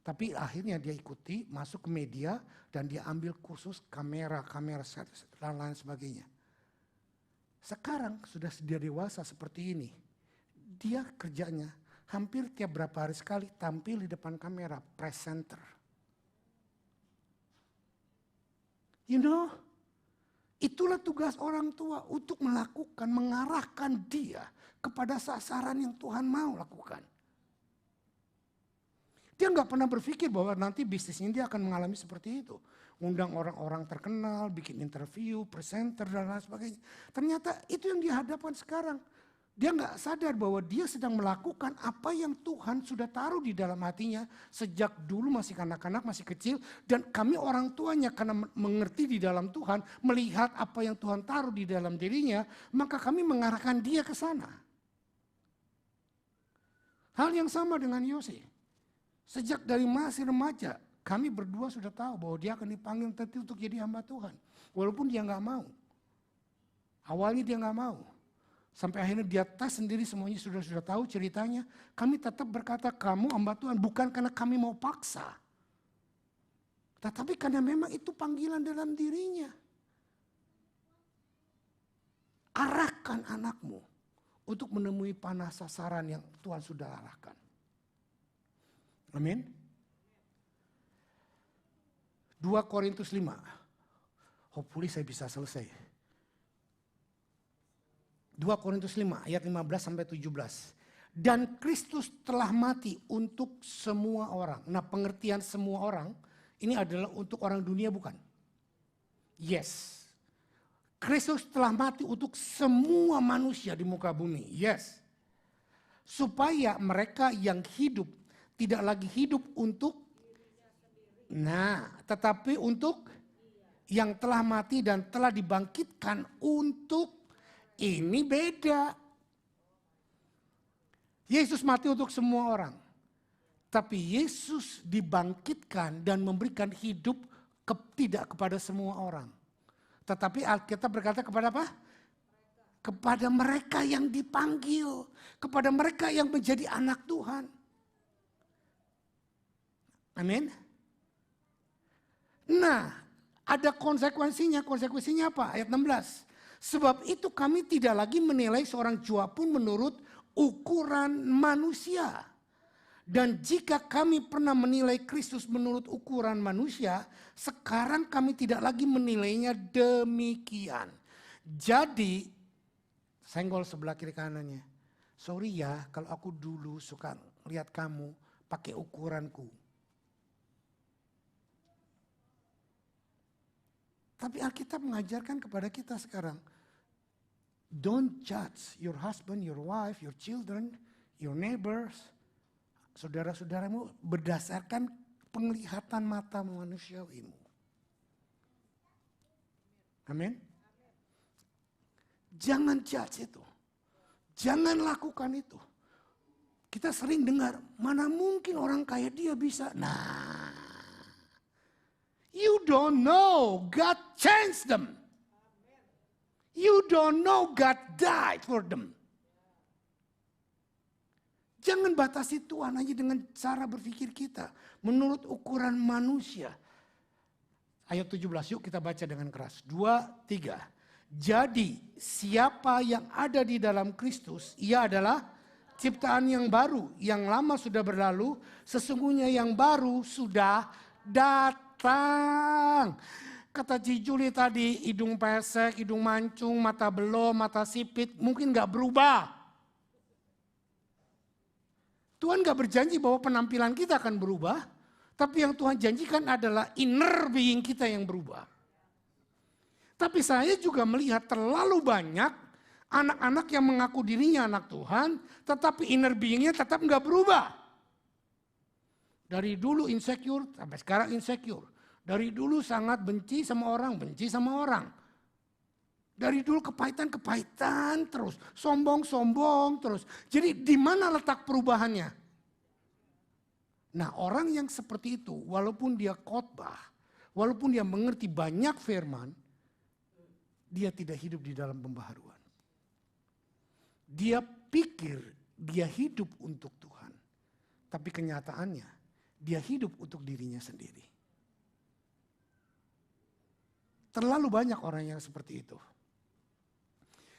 Tapi akhirnya dia ikuti, masuk ke media, dan dia ambil kursus kamera dan lain sebagainya. Sekarang sudah dewasa seperti ini. Dia kerjanya hampir tiap berapa hari sekali tampil di depan kamera, presenter. You know, itulah tugas orang tua untuk melakukan, mengarahkan dia kepada sasaran yang Tuhan mau lakukan. Dia nggak pernah berpikir bahwa nanti bisnisnya dia akan mengalami seperti itu. Undang orang-orang terkenal, bikin interview, presenter dan lain sebagainya. Ternyata itu yang dihadapkan sekarang. Dia nggak sadar bahwa dia sedang melakukan apa yang Tuhan sudah taruh di dalam hatinya. Sejak dulu masih kanak-kanak, masih kecil. Dan kami orang tuanya karena mengerti di dalam Tuhan, melihat apa yang Tuhan taruh di dalam dirinya, maka kami mengarahkan dia ke sana. Hal yang sama dengan Yose. Sejak dari masih remaja, kami berdua sudah tahu bahwa dia akan dipanggil nanti untuk jadi hamba Tuhan. Walaupun dia nggak mau. Awalnya dia nggak mau. Sampai akhirnya dia tes sendiri semuanya sudah tahu ceritanya. Kami tetap berkata kamu hamba Tuhan bukan karena kami mau paksa. Tetapi karena memang itu panggilan dalam dirinya. Arahkan anakmu untuk menemui panah sasaran yang Tuhan sudah arahkan. Amin. 2 Korintus 5. Hopefully saya bisa selesai. 2 Korintus 5 ayat 15 sampai 17. Dan Kristus telah mati untuk semua orang. Nah, pengertian semua orang ini adalah untuk orang dunia bukan? Yes. Kristus telah mati untuk semua manusia di muka bumi. Yes. Supaya mereka yang hidup tidak lagi hidup untuk, tetapi untuk yang telah mati dan telah dibangkitkan untuk, ini beda. Yesus mati untuk semua orang. Tapi Yesus dibangkitkan dan memberikan hidup tidak kepada semua orang. Tetapi Alkitab berkata kepada apa? kepada mereka yang dipanggil, kepada mereka yang menjadi anak Tuhan. Amin. Nah, ada konsekuensinya. Konsekuensinya apa? Ayat 16. Sebab itu kami tidak lagi menilai seorang jua pun menurut ukuran manusia. Dan jika kami pernah menilai Kristus menurut ukuran manusia, sekarang kami tidak lagi menilainya demikian. Jadi, senggol sebelah kiri kanannya. Sorry ya kalau aku dulu suka lihat kamu pakai ukuranku. Tapi Alkitab mengajarkan kepada kita sekarang. Don't judge your husband, your wife, your children, your neighbors, saudara-saudaramu berdasarkan penglihatan mata manusiawimu. Amin. Jangan judge itu. Jangan lakukan itu. Kita sering dengar, mana mungkin orang kaya dia bisa. Nah, you don't know, God changed them. You don't know God died for them. Jangan batasi Tuhan hanya dengan cara berpikir kita. Menurut ukuran manusia. Ayat 17 yuk kita baca dengan keras. 2, 3. Jadi siapa yang ada di dalam Kristus, ia adalah ciptaan yang baru. Yang lama sudah berlalu, sesungguhnya yang baru sudah datang. Kata Ci Juli tadi, hidung pesek, hidung mancung, mata belom, mata sipit, mungkin gak berubah. Tuhan gak berjanji bahwa penampilan kita akan berubah, tapi yang Tuhan janjikan adalah inner being kita yang berubah. Tapi saya juga melihat terlalu banyak anak-anak yang mengaku dirinya anak Tuhan, tetapi inner beingnya tetap gak berubah. Dari dulu insecure, sampai sekarang insecure. Dari dulu sangat benci sama orang, benci sama orang. Dari dulu kepahitan terus, sombong terus. Jadi di mana letak perubahannya? Nah, orang yang seperti itu, walaupun dia khotbah, walaupun dia mengerti banyak firman, dia tidak hidup di dalam pembaharuan. Dia pikir dia hidup untuk Tuhan, tapi kenyataannya dia hidup untuk dirinya sendiri. Terlalu banyak orang yang seperti itu.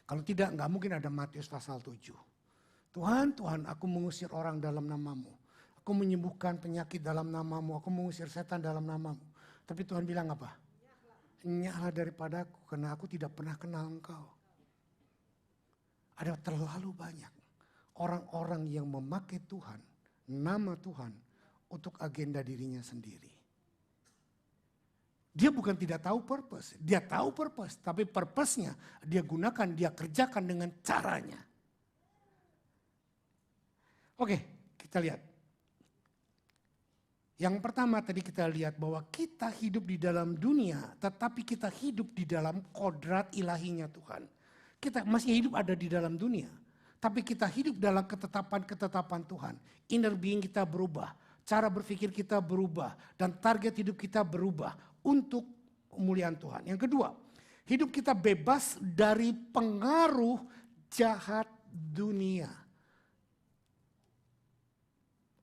Kalau tidak, nggak mungkin ada Matius pasal 7. Tuhan, aku mengusir orang dalam namamu. Aku menyembuhkan penyakit dalam namamu. Aku mengusir setan dalam namamu. Tapi Tuhan bilang apa? Enyahlah daripadaku karena aku tidak pernah kenal engkau. Ada terlalu banyak orang-orang yang memakai Tuhan, nama Tuhan untuk agenda dirinya sendiri. Dia bukan tidak tahu purpose, dia tahu purpose, tapi purpose-nya dia gunakan, dia kerjakan dengan caranya. Oke, kita lihat. Yang pertama tadi kita lihat bahwa kita hidup di dalam dunia, tetapi kita hidup di dalam kodrat ilahinya Tuhan. Kita masih hidup ada di dalam dunia, tapi kita hidup dalam ketetapan-ketetapan Tuhan. Inner being kita berubah, cara berpikir kita berubah, dan target hidup kita berubah untuk kemuliaan Tuhan. Yang kedua, hidup kita bebas dari pengaruh jahat dunia.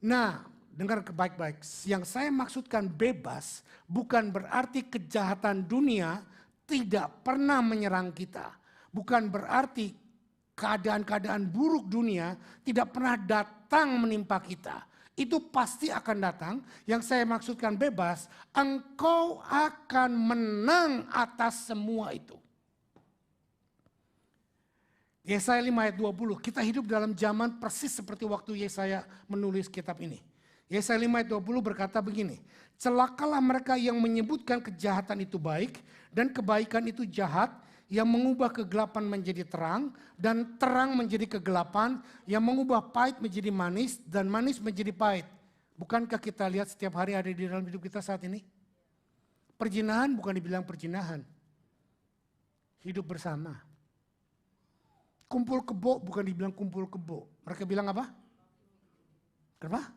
Nah, dengar baik-baik, yang saya maksudkan bebas bukan berarti kejahatan dunia tidak pernah menyerang kita. Bukan berarti keadaan-keadaan buruk dunia tidak pernah datang menimpa kita. Itu pasti akan datang. Yang saya maksudkan bebas, engkau akan menang atas semua itu. Yesaya 5 ayat 20, kita hidup dalam zaman persis seperti waktu Yesaya menulis kitab ini. Yesaya 5 ayat 20 berkata begini, celakalah mereka yang menyebutkan kejahatan itu baik dan kebaikan itu jahat, yang mengubah kegelapan menjadi terang dan terang menjadi kegelapan, yang mengubah pahit menjadi manis dan manis menjadi pahit. Bukankah kita lihat setiap hari ada di dalam hidup kita saat ini? Perzinahan bukan dibilang perzinahan. Hidup bersama. Kumpul kebo bukan dibilang kumpul kebo. Mereka bilang apa? Kenapa?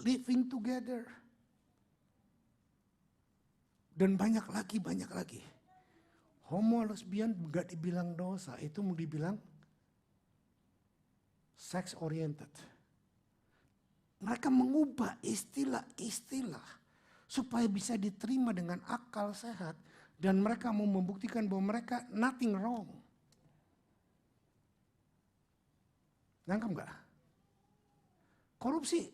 Living together. Dan banyak lagi. Homo lesbian gak dibilang dosa, itu mau dibilang sex oriented. Mereka mengubah istilah-istilah supaya bisa diterima dengan akal sehat. Dan mereka mau membuktikan bahwa mereka nothing wrong. Nangkep gak? Korupsi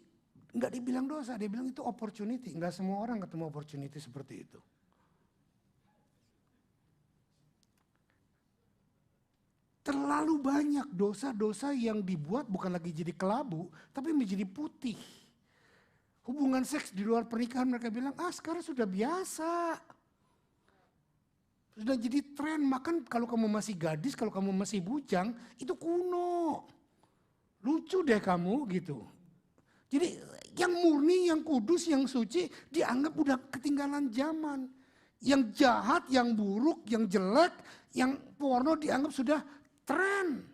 gak dibilang dosa, dia bilang itu opportunity. Gak semua orang ketemu opportunity seperti itu. Terlalu banyak dosa-dosa yang dibuat bukan lagi jadi kelabu, tapi menjadi putih. Hubungan seks di luar pernikahan mereka bilang, sekarang sudah biasa. Sudah jadi tren, makan kalau kamu masih gadis, kalau kamu masih bujang, itu kuno. Lucu deh kamu gitu. Jadi yang murni, yang kudus, yang suci dianggap udah ketinggalan zaman. Yang jahat, yang buruk, yang jelek, yang porno dianggap sudah tren.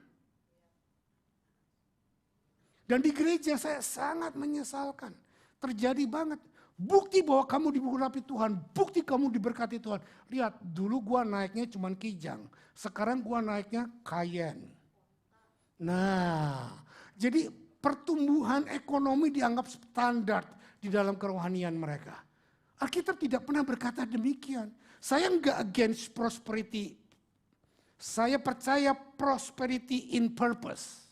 Dan di gereja saya sangat menyesalkan. Terjadi banget. Bukti bahwa kamu diurapi Tuhan. Bukti kamu diberkati Tuhan. Lihat, dulu gua naiknya cuman Kijang. Sekarang gua naiknya Cayenne. Nah, jadi pertumbuhan ekonomi dianggap standar di dalam kerohanian mereka. Alkitab tidak pernah berkata demikian. Saya enggak against prosperity. Saya percaya prosperity in purpose.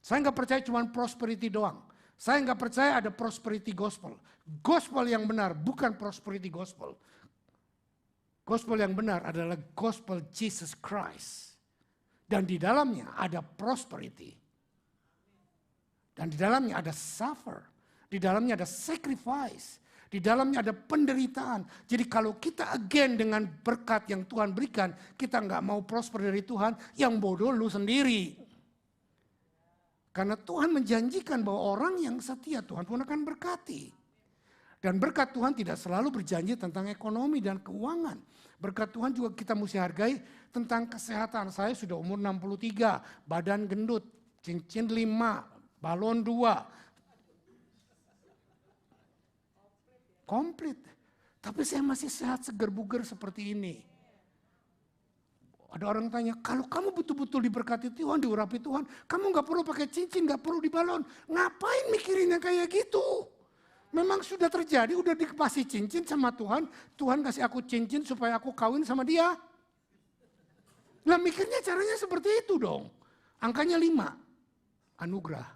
Saya enggak percaya cuma prosperity doang. Saya enggak percaya ada prosperity gospel. Gospel yang benar bukan prosperity gospel. Gospel yang benar adalah gospel Jesus Christ. Dan di dalamnya ada prosperity. Dan di dalamnya ada suffer. Di dalamnya ada sacrifice. Di dalamnya ada penderitaan. Jadi kalau kita again dengan berkat yang Tuhan berikan, kita nggak mau prosper dari Tuhan, yang bodoh lu sendiri. Karena Tuhan menjanjikan bahwa orang yang setia Tuhan pun akan berkati. Dan berkat Tuhan tidak selalu berjanji tentang ekonomi dan keuangan. Berkat Tuhan juga kita mesti hargai tentang kesehatan. Saya sudah umur 63, badan gendut, cincin 5, balon 2. Komplit. Tapi saya masih sehat, segar bugar seperti ini. Ada orang tanya, kalau kamu betul-betul diberkati Tuhan, diurapi Tuhan, kamu gak perlu pakai cincin, gak perlu dibalon. Ngapain mikirin yang kayak gitu? Memang sudah terjadi, udah dikasih cincin sama Tuhan. Tuhan kasih aku cincin supaya aku kawin sama dia. Nah mikirnya caranya seperti itu dong. Angkanya 5, anugerah.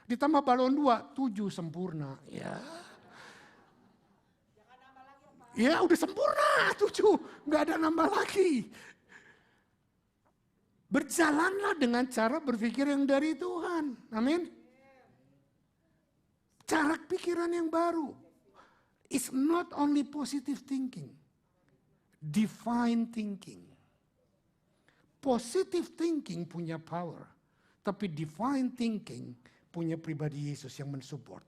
Ditambah balon 2, 7 sempurna. Ya udah sempurna 7, nggak ada nambah lagi. Berjalanlah dengan cara berpikir yang dari Tuhan. Amin. Cara pikiran yang baru. It's not only positive thinking. Divine thinking. Positive thinking punya power. Tapi divine thinking punya pribadi Yesus yang mensupport.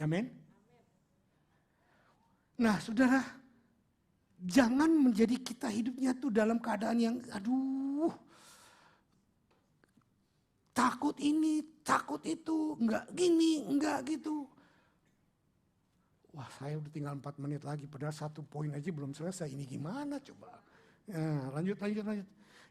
Amin. Nah saudara, jangan menjadi kita hidupnya tuh dalam keadaan yang takut ini, takut itu, enggak gini, enggak gitu. Wah saya udah tinggal 4 menit lagi, padahal 1 poin aja belum selesai, ini gimana coba. Nah, lanjut.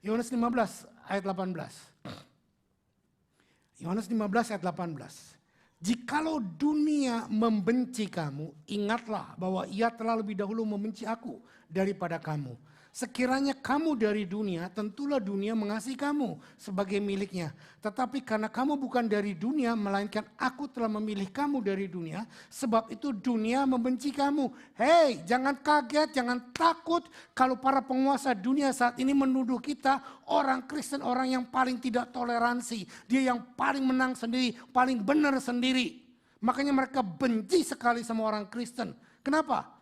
Yohanes 15 ayat 18. Yohanes 15 ayat 18. Jikalau dunia membenci kamu, ingatlah bahwa ia telah lebih dahulu membenci aku daripada kamu. Sekiranya kamu dari dunia, tentulah dunia mengasihi kamu sebagai miliknya. Tetapi karena kamu bukan dari dunia, melainkan aku telah memilih kamu dari dunia, sebab itu dunia membenci kamu. Hei, jangan kaget, jangan takut kalau para penguasa dunia saat ini menuduh kita orang Kristen, orang yang paling tidak toleransi. Dia yang paling menang sendiri, paling benar sendiri. Makanya mereka benci sekali sama orang Kristen. Kenapa?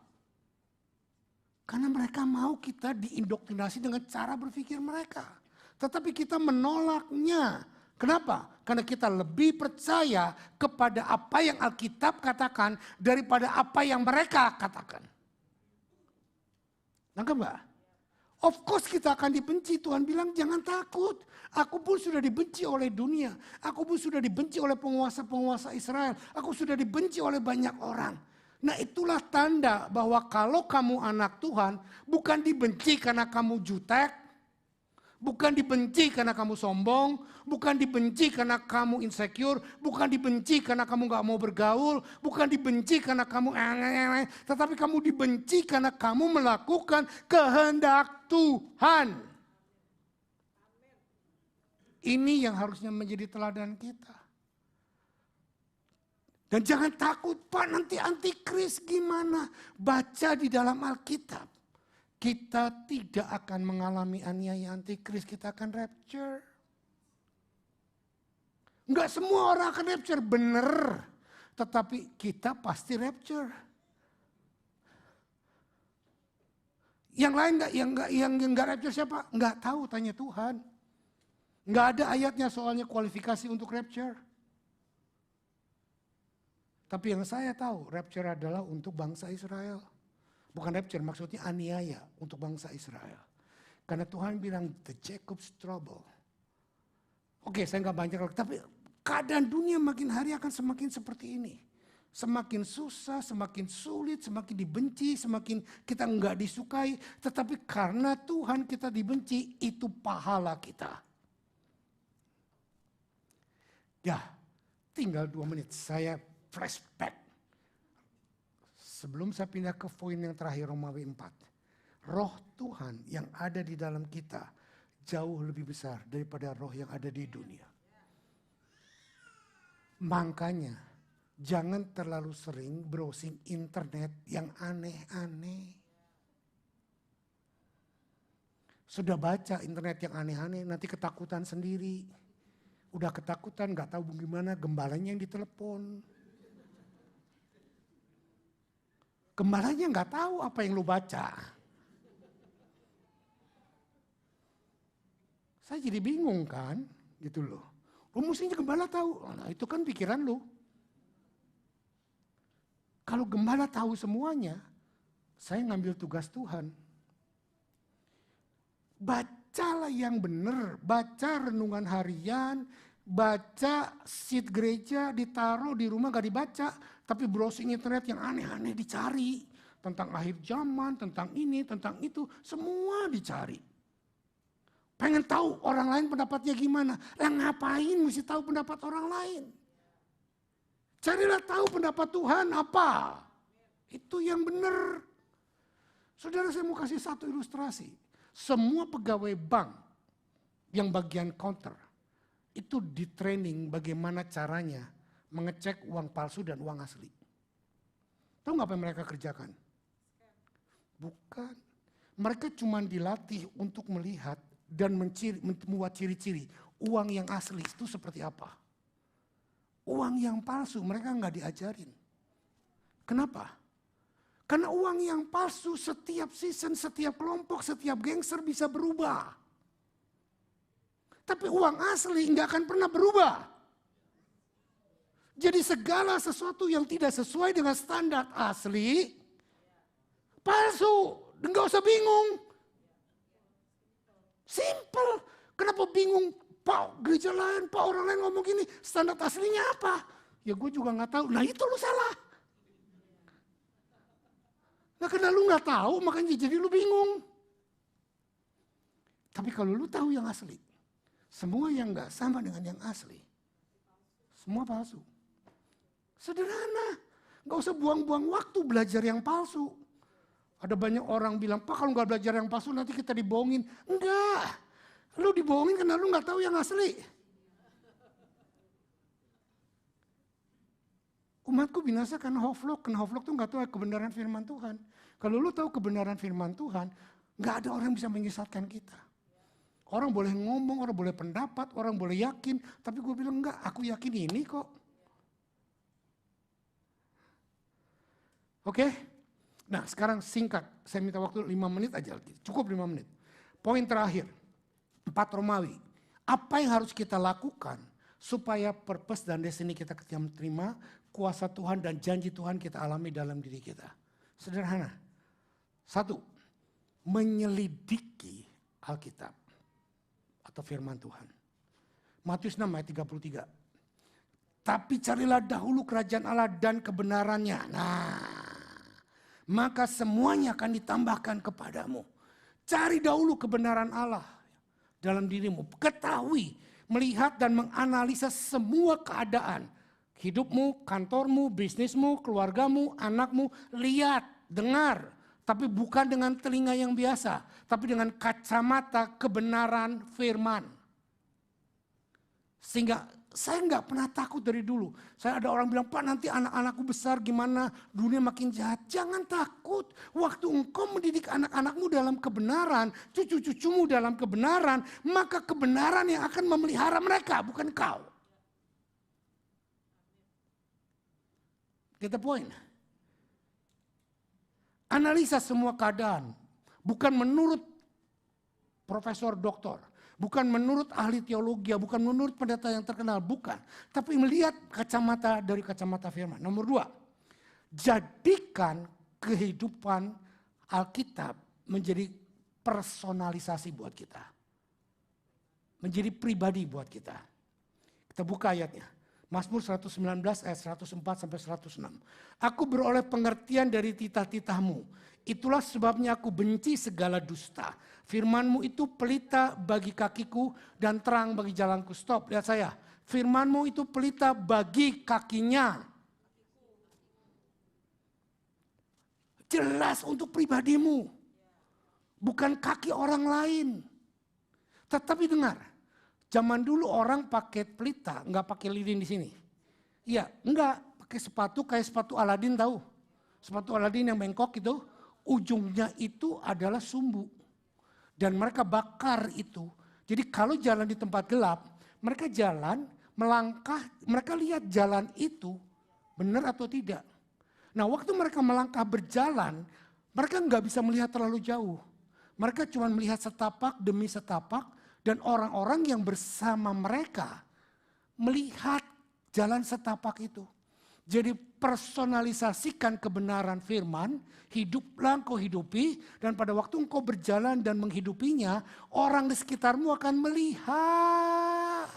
Karena mereka mau kita diindoktrinasi dengan cara berpikir mereka. Tetapi kita menolaknya. Kenapa? Karena kita lebih percaya kepada apa yang Alkitab katakan daripada apa yang mereka katakan. Nangkep gak? Of course kita akan dibenci. Tuhan bilang jangan takut. Aku pun sudah dibenci oleh dunia. Aku pun sudah dibenci oleh penguasa-penguasa Israel. Aku sudah dibenci oleh banyak orang. Nah itulah tanda bahwa kalau kamu anak Tuhan, bukan dibenci karena kamu jutek, bukan dibenci karena kamu sombong, bukan dibenci karena kamu insecure, bukan dibenci karena kamu gak mau bergaul, bukan dibenci karena kamu tetapi kamu dibenci karena kamu melakukan kehendak Tuhan. Ini yang harusnya menjadi teladan kita. Dan jangan takut, Pak, nanti antikris gimana? Baca di dalam Alkitab. Kita tidak akan mengalami aniaya antikris, kita akan rapture. Enggak semua orang akan rapture, bener. Tetapi kita pasti rapture. Yang lain yang enggak rapture siapa? Enggak tahu, tanya Tuhan. Enggak ada ayatnya soalnya kualifikasi untuk rapture. Tapi yang saya tahu, rapture adalah untuk bangsa Israel. Bukan rapture, maksudnya aniaya untuk bangsa Israel. Karena Tuhan bilang, the Jacob's trouble. Oke, saya nggak banyak lagi, tapi keadaan dunia makin hari akan semakin seperti ini. Semakin susah, semakin sulit, semakin dibenci, semakin kita nggak disukai. Tetapi karena Tuhan kita dibenci, itu pahala kita. Ya, tinggal 2 menit, saya flashback. Sebelum saya pindah ke poin yang terakhir Romawi 4. Roh Tuhan yang ada di dalam kita jauh lebih besar daripada roh yang ada di dunia. Makanya jangan terlalu sering browsing internet yang aneh-aneh. Sudah baca internet yang aneh-aneh nanti ketakutan sendiri. Udah ketakutan gak tahu gimana gembalanya yang ditelepon. Gembalanya nggak tahu apa yang lu baca. Saya jadi bingung kan, gitu loh. Lu mestinya gembala tahu, nah, itu kan pikiran lu. Kalau gembala tahu semuanya, saya ngambil tugas Tuhan. Bacalah yang benar, baca renungan harian, baca sheet gereja ditaruh di rumah gak dibaca. Tapi browsing internet yang aneh-aneh dicari. Tentang akhir zaman, tentang ini, tentang itu. Semua dicari. Pengen tahu orang lain pendapatnya gimana. Lah ngapain mesti tahu pendapat orang lain. Carilah tahu pendapat Tuhan apa. Itu yang benar. Saudara, saya mau kasih satu ilustrasi. Semua pegawai bank yang bagian counter. Itu di training bagaimana caranya mengecek uang palsu dan uang asli. Tahu nggak apa yang mereka kerjakan? Bukan. Mereka cuma dilatih untuk melihat dan membuat ciri-ciri uang yang asli itu seperti apa. Uang yang palsu mereka nggak diajarin. Kenapa? Karena uang yang palsu setiap season, setiap kelompok, setiap gangster bisa berubah. Tapi uang asli nggak akan pernah berubah. Jadi segala sesuatu yang tidak sesuai dengan standar asli, palsu. Enggak usah bingung. Simple. Kenapa bingung? Pak, gereja lain, Pak, orang lain ngomong gini, standar aslinya apa? Ya gue juga gak tahu. Nah itu lu salah. Nah karena lu gak tahu, makanya jadi lu bingung. Tapi kalau lu tahu yang asli, semua yang gak sama dengan yang asli, semua palsu. Sederhana, gak usah buang-buang waktu belajar yang palsu. Ada banyak orang bilang, Pak kalau gak belajar yang palsu nanti kita dibohongin. Enggak, lu dibohongin karena lu gak tahu yang asli. Umatku binasa karena hoflok tuh gak tahu kebenaran firman Tuhan. Kalau lu tahu kebenaran firman Tuhan, gak ada orang yang bisa menyesatkan kita. Orang boleh ngomong, orang boleh pendapat, orang boleh yakin. Tapi gue bilang enggak, aku yakin ini kok. Oke? Nah sekarang singkat, saya minta waktu 5 menit aja lagi. Cukup 5 menit. Poin terakhir, 4 Romawi. Apa yang harus kita lakukan supaya purpose dan destiny kita ketika menerima kuasa Tuhan dan janji Tuhan kita alami dalam diri kita. Sederhana. 1, menyelidiki Alkitab atau firman Tuhan. Matius 6 ayat 33. Tapi carilah dahulu kerajaan Allah dan kebenarannya. Nah, maka semuanya akan ditambahkan kepadamu. Cari dahulu kebenaran Allah dalam dirimu. Ketahui, melihat dan menganalisa semua keadaan. Hidupmu, kantormu, bisnismu, keluargamu, anakmu. Lihat, dengar. Tapi bukan dengan telinga yang biasa. Tapi dengan kacamata kebenaran firman. Sehingga saya nggak pernah takut dari dulu. Saya ada orang bilang, Pak nanti anak-anakku besar gimana, dunia makin jahat. Jangan takut. Waktu engkau mendidik anak-anakmu dalam kebenaran, cucu-cucumu dalam kebenaran, maka kebenaran yang akan memelihara mereka, bukan kau. Get the point? Analisa semua keadaan, bukan menurut profesor doktor. Bukan menurut ahli teologi, bukan menurut pendeta yang terkenal, bukan. Tapi melihat kacamata dari kacamata firman. Nomor 2, jadikan kehidupan Alkitab menjadi personalisasi buat kita. Menjadi pribadi buat kita. Kita buka ayatnya. Mazmur 119 ayat 104 sampai 106. Aku beroleh pengertian dari titah-titahmu. Itulah sebabnya aku benci segala dusta. Firmanmu itu pelita bagi kakiku dan terang bagi jalanku. Stop, lihat saya. Firmanmu itu pelita bagi kakinya. Jelas untuk pribadimu. Bukan kaki orang lain. Tetapi dengar, zaman dulu orang pakai pelita, nggak pakai lilin di sini. Iya, enggak, pakai sepatu kayak sepatu Aladin tahu. Sepatu Aladin yang bengkok itu, ujungnya itu adalah sumbu. Dan mereka bakar itu. Jadi kalau jalan di tempat gelap, mereka jalan, melangkah, mereka lihat jalan itu benar atau tidak. Nah waktu mereka melangkah berjalan, mereka nggak bisa melihat terlalu jauh. Mereka cuma melihat setapak demi setapak dan orang-orang yang bersama mereka melihat jalan setapak itu. Jadi personalisasikan kebenaran firman, hiduplah engkau hidupi, dan pada waktu engkau berjalan dan menghidupinya, orang di sekitarmu akan melihat.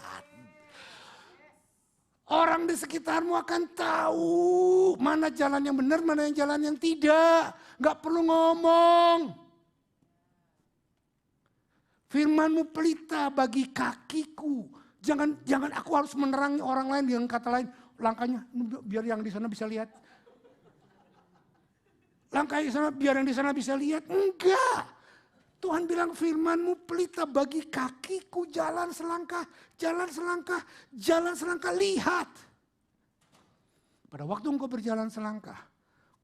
Orang di sekitarmu akan tahu mana jalan yang benar, mana yang jalan yang tidak. Gak perlu ngomong. Firmanmu pelita bagi kakiku. Jangan aku harus menerangi orang lain dengan kata lain. Langkahnya biar yang di sana bisa lihat. Langkahnya sana biar yang di sana bisa lihat. Enggak. Tuhan bilang firmanmu pelita bagi kakiku, jalan selangkah, jalan selangkah, jalan selangkah, lihat. Pada waktu engkau berjalan selangkah,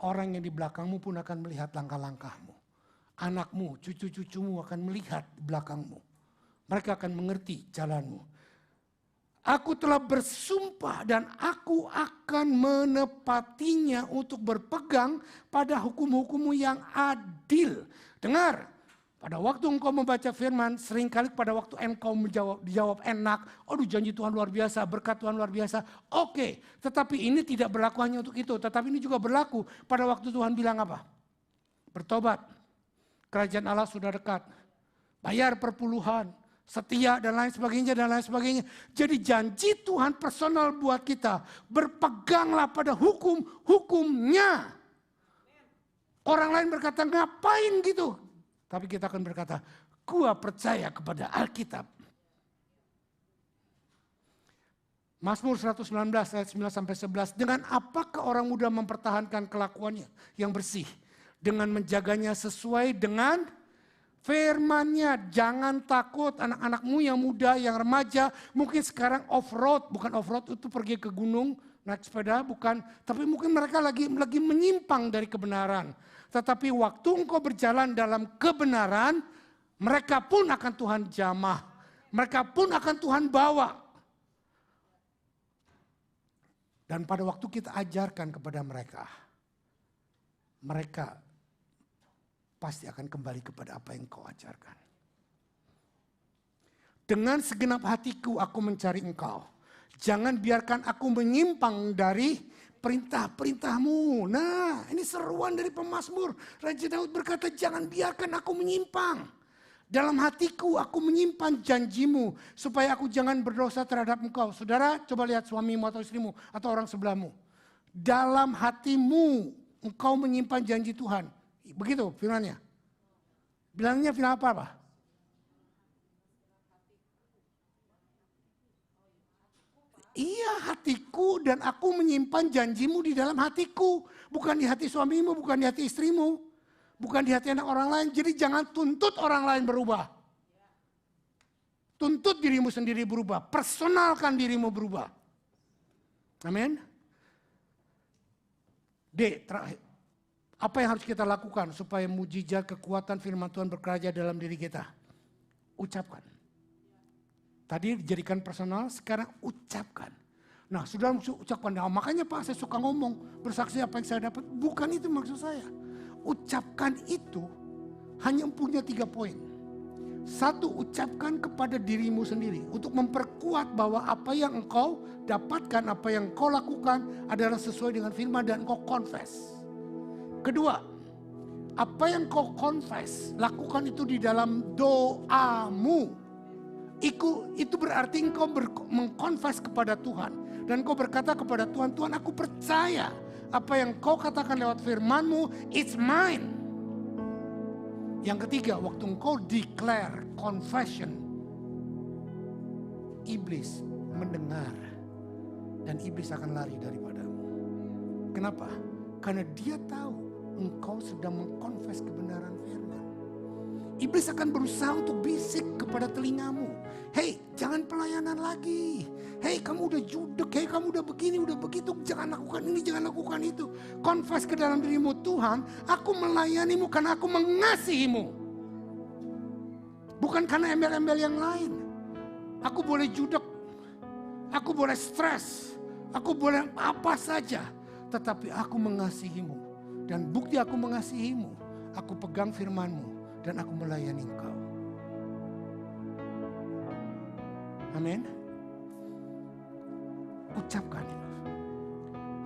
orang yang di belakangmu pun akan melihat langkah-langkahmu. Anakmu, cucu-cucumu akan melihat belakangmu. Mereka akan mengerti jalanmu. Aku telah bersumpah dan aku akan menepatinya untuk berpegang pada hukum-hukummu yang adil. Dengar, pada waktu engkau membaca firman, seringkali pada waktu engkau dijawab enak, aduh janji Tuhan luar biasa, berkat Tuhan luar biasa. Oke, tetapi ini tidak berlaku hanya untuk itu, tetapi ini juga berlaku pada waktu Tuhan bilang apa? Bertobat, kerajaan Allah sudah dekat, bayar perpuluhan, setia dan lain sebagainya dan lain sebagainya. Jadi janji Tuhan personal buat kita. Berpeganglah pada hukum-hukumnya. Orang lain berkata ngapain gitu. Tapi kita akan berkata gua percaya kepada Alkitab. Mazmur 119 ayat 9 sampai 11. Dengan apakah orang muda mempertahankan kelakuannya yang bersih? Dengan menjaganya sesuai dengan firman-Nya. Jangan takut anak-anakmu yang muda, yang remaja. Mungkin sekarang off-road, bukan off-road itu pergi ke gunung, naik sepeda, bukan. Tapi mungkin mereka lagi menyimpang dari kebenaran. Tetapi waktu engkau berjalan dalam kebenaran, mereka pun akan Tuhan jamah. Mereka pun akan Tuhan bawa. Dan pada waktu kita ajarkan kepada mereka, mereka pasti akan kembali kepada apa yang kau ajarkan. Dengan segenap hatiku aku mencari engkau. Jangan biarkan aku menyimpang dari perintah-perintahmu. Nah, ini seruan dari pemazmur. Raja Daud berkata, jangan biarkan aku menyimpang. Dalam hatiku aku menyimpan janjimu, supaya aku jangan berdosa terhadap engkau. Saudara, coba lihat suamimu atau istrimu atau orang sebelahmu. Dalam hatimu, engkau menyimpan janji Tuhan. Begitu firmannya. Bilangnya firman apa? Iya, hatiku dan aku menyimpan janjimu di dalam hatiku. Bukan di hati suamimu, bukan di hati istrimu. Bukan di hati anak orang lain. Jadi jangan tuntut orang lain berubah. Tuntut dirimu sendiri berubah. Personalkan dirimu berubah. Amin. D, terakhir. Apa yang harus kita lakukan supaya mujizat kekuatan firman Tuhan bekerja dalam diri kita? Ucapkan. Tadi dijadikan personal, sekarang ucapkan. Nah, sudah ucapkan. Nah, makanya Pak, saya suka ngomong, bersaksi apa yang saya dapat. Bukan itu maksud saya. Ucapkan itu hanya punya 3 poin. 1, ucapkan kepada dirimu sendiri. Untuk memperkuat bahwa apa yang engkau dapatkan, apa yang engkau lakukan adalah sesuai dengan firman dan engkau confess. Kedua, apa yang engkau confess, lakukan itu di dalam doamu. Itu berarti engkau mengkonfes kepada Tuhan. Dan engkau berkata kepada Tuhan, Tuhan aku percaya apa yang kau katakan lewat firman-Mu, it's mine. Yang ketiga, waktu engkau declare confession, iblis mendengar dan iblis akan lari daripadamu. Kenapa? Karena dia tahu engkau sedang mengkonfes kebenaran firman. Iblis akan berusaha untuk bisik kepada telingamu. Hei, jangan pelayanan lagi. Hei, kamu udah judek. Hei, kamu udah begini, udah begitu. Jangan lakukan ini, jangan lakukan itu. Confess ke dalam dirimu, Tuhan, aku melayanimu karena aku mengasihimu. Bukan karena embel-embel yang lain. Aku boleh judek. Aku boleh stres. Aku boleh apa saja. Tetapi aku mengasihimu. Dan bukti aku mengasihimu. Aku pegang firman-Mu. Dan aku melayani engkau. Amin. Ucapkan itu.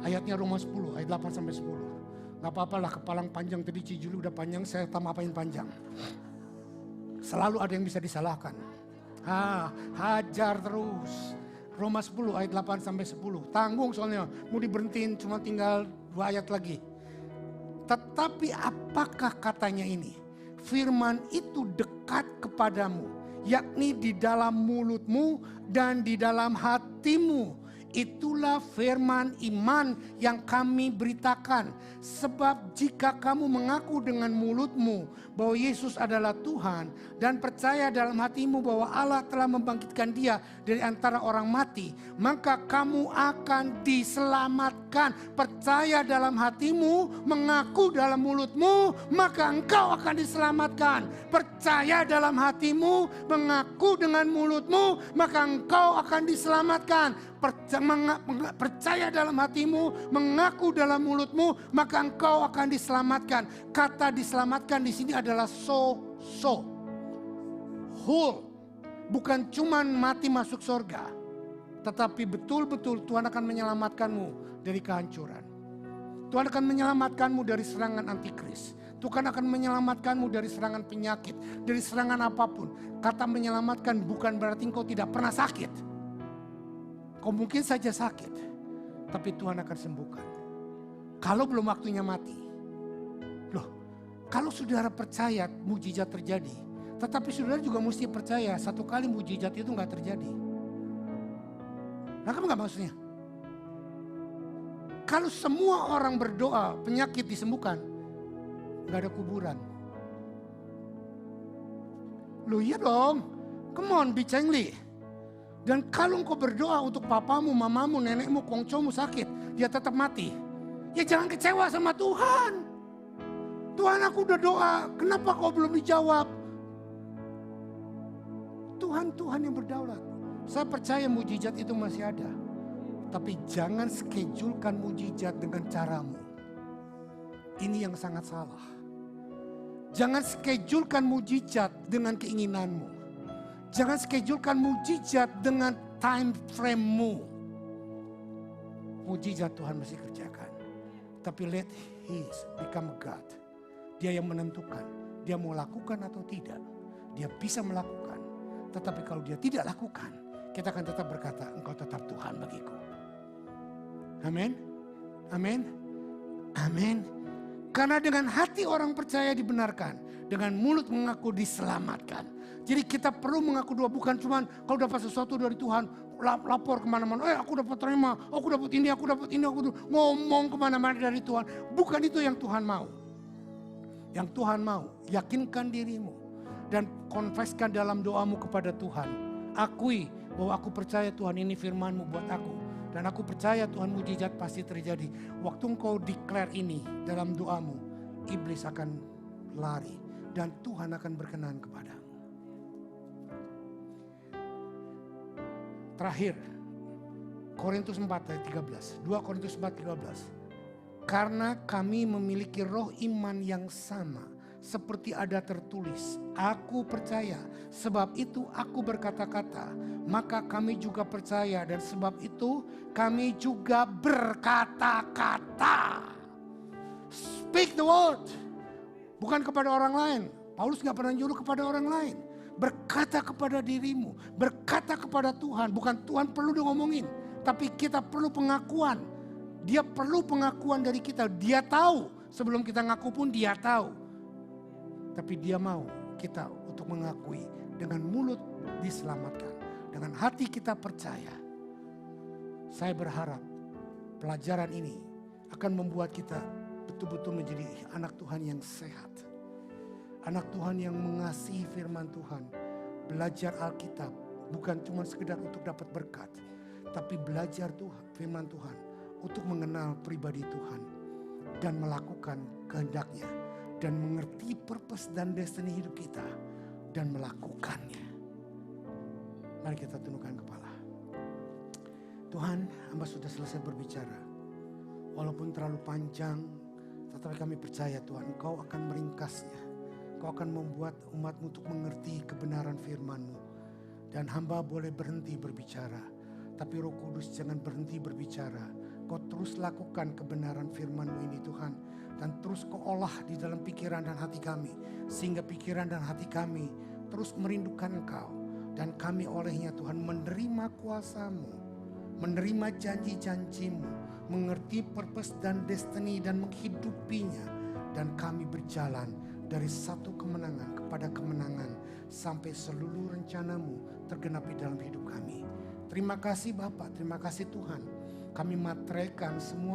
Ayatnya Roma 10, ayat 8 sampai 10. Gak apa-apalah kepalang panjang, tadi Cijulu udah panjang, saya tambah-tambahin panjang. Selalu ada yang bisa disalahkan. Hajar terus. Roma 10 ayat 8 sampai 10. Tanggung soalnya, mau diberhentiin cuma tinggal 2 ayat lagi. Tetapi apakah katanya ini? Firman itu dekat kepadamu, yakni di dalam mulutmu dan di dalam hatimu. Itulah firman iman yang kami beritakan. Sebab jika kamu mengaku dengan mulutmu bahwa Yesus adalah Tuhan dan percaya dalam hatimu bahwa Allah telah membangkitkan Dia dari antara orang mati, maka kamu akan diselamatkan. Percaya dalam hatimu, mengaku dalam mulutmu, maka engkau akan diselamatkan. Percaya dalam hatimu, mengaku dengan mulutmu, maka engkau akan diselamatkan. Percaya dalam hatimu, mengaku dalam mulutmu, maka engkau akan diselamatkan. Kata diselamatkan di sini adalah whole. Bukan cuman mati masuk surga, tetapi betul-betul Tuhan akan menyelamatkanmu dari kehancuran. Tuhan akan menyelamatkanmu dari serangan antikris. Tuhan akan menyelamatkanmu dari serangan penyakit, dari serangan apapun. Kata menyelamatkan bukan berarti engkau tidak pernah sakit. Kau mungkin saja sakit, tapi Tuhan akan sembuhkan. Kalau belum waktunya mati. Loh, kalau saudara percaya mujizat terjadi, tetapi saudara juga mesti percaya satu kali mujizat itu gak terjadi. Nah, kamu gak maksudnya? Kalau semua orang berdoa penyakit disembuhkan, gak ada kuburan. Loh iya dong, come on Bicengli. Dan kalau engkau berdoa untuk papamu, mamamu, nenekmu, kongcomu sakit, dia tetap mati. Ya jangan kecewa sama Tuhan. Tuhan aku udah doa, kenapa kau belum dijawab? Tuhan yang berdaulat. Saya percaya mujizat itu masih ada. Tapi jangan schedulekan mujizat dengan caramu. Ini yang sangat salah. Jangan schedulekan mujizat dengan keinginanmu. Jangan schedulekan mujizat dengan time frame-mu. Mujizat Tuhan mesti kerjakan. Tapi let His become God. Dia yang menentukan. Dia mau lakukan atau tidak. Dia bisa melakukan. Tetapi kalau dia tidak lakukan, kita akan tetap berkata, engkau tetap Tuhan bagiku. Amin. Amin. Amin. Karena dengan hati orang percaya dibenarkan, dengan mulut mengaku diselamatkan. Jadi kita perlu mengaku doa, bukan cuma kalau dapat sesuatu dari Tuhan, lapor kemana-mana, aku dapat terima, aku dapat ini, ngomong kemana-mana dari Tuhan. Bukan itu yang Tuhan mau. Yang Tuhan mau, yakinkan dirimu dan konfeskan dalam doamu kepada Tuhan. Akui bahwa aku percaya Tuhan ini firman-Mu buat aku. Dan aku percaya Tuhan mujizat pasti terjadi. Waktu engkau declare ini dalam doamu, iblis akan lari dan Tuhan akan berkenan kepadamu. Terakhir, Korintus 4 ayat 13. 2 Korintus 4 13. Karena kami memiliki roh iman yang sama, seperti ada tertulis, aku percaya, sebab itu aku berkata-kata, maka kami juga percaya dan sebab itu kami juga berkata-kata. Speak the word. Bukan kepada orang lain. Paulus gak pernah nyuruh kepada orang lain. Berkata kepada dirimu, berkata kepada Tuhan. Bukan Tuhan perlu ngomongin, tapi kita perlu pengakuan. Dia perlu pengakuan dari kita. Dia tahu, sebelum kita ngaku pun dia tahu. Tapi dia mau kita untuk mengakui, dengan mulut diselamatkan, dengan hati kita percaya. Saya berharap pelajaran ini akan membuat kita betul-betul menjadi anak Tuhan yang sehat. Anak Tuhan yang mengasihi firman Tuhan. Belajar Alkitab bukan cuma sekedar untuk dapat berkat, tapi belajar Tuhan, firman Tuhan untuk mengenal pribadi Tuhan dan melakukan kehendaknya. Dan mengerti purpose dan destiny hidup kita. Dan melakukannya. Mari kita tundukkan kepala. Tuhan, hamba sudah selesai berbicara. Walaupun terlalu panjang, tetapi kami percaya Tuhan, Engkau akan meringkasnya. Engkau akan membuat umat-Mu untuk mengerti kebenaran firman-Mu. Dan hamba boleh berhenti berbicara. Tapi Roh Kudus jangan berhenti berbicara. Kau terus lakukan kebenaran firman-Mu ini Tuhan. Dan terus Kau olah di dalam pikiran dan hati kami. Sehingga pikiran dan hati kami terus merindukan Engkau. Dan kami olehnya Tuhan menerima kuasa-Mu. Menerima janji-janji-Mu. Mengerti purpose dan destiny dan menghidupinya. Dan kami berjalan dari satu kemenangan kepada kemenangan. Sampai seluruh rencana-Mu tergenapi dalam hidup kami. Terima kasih Bapa, terima kasih Tuhan. Kami materaikan semua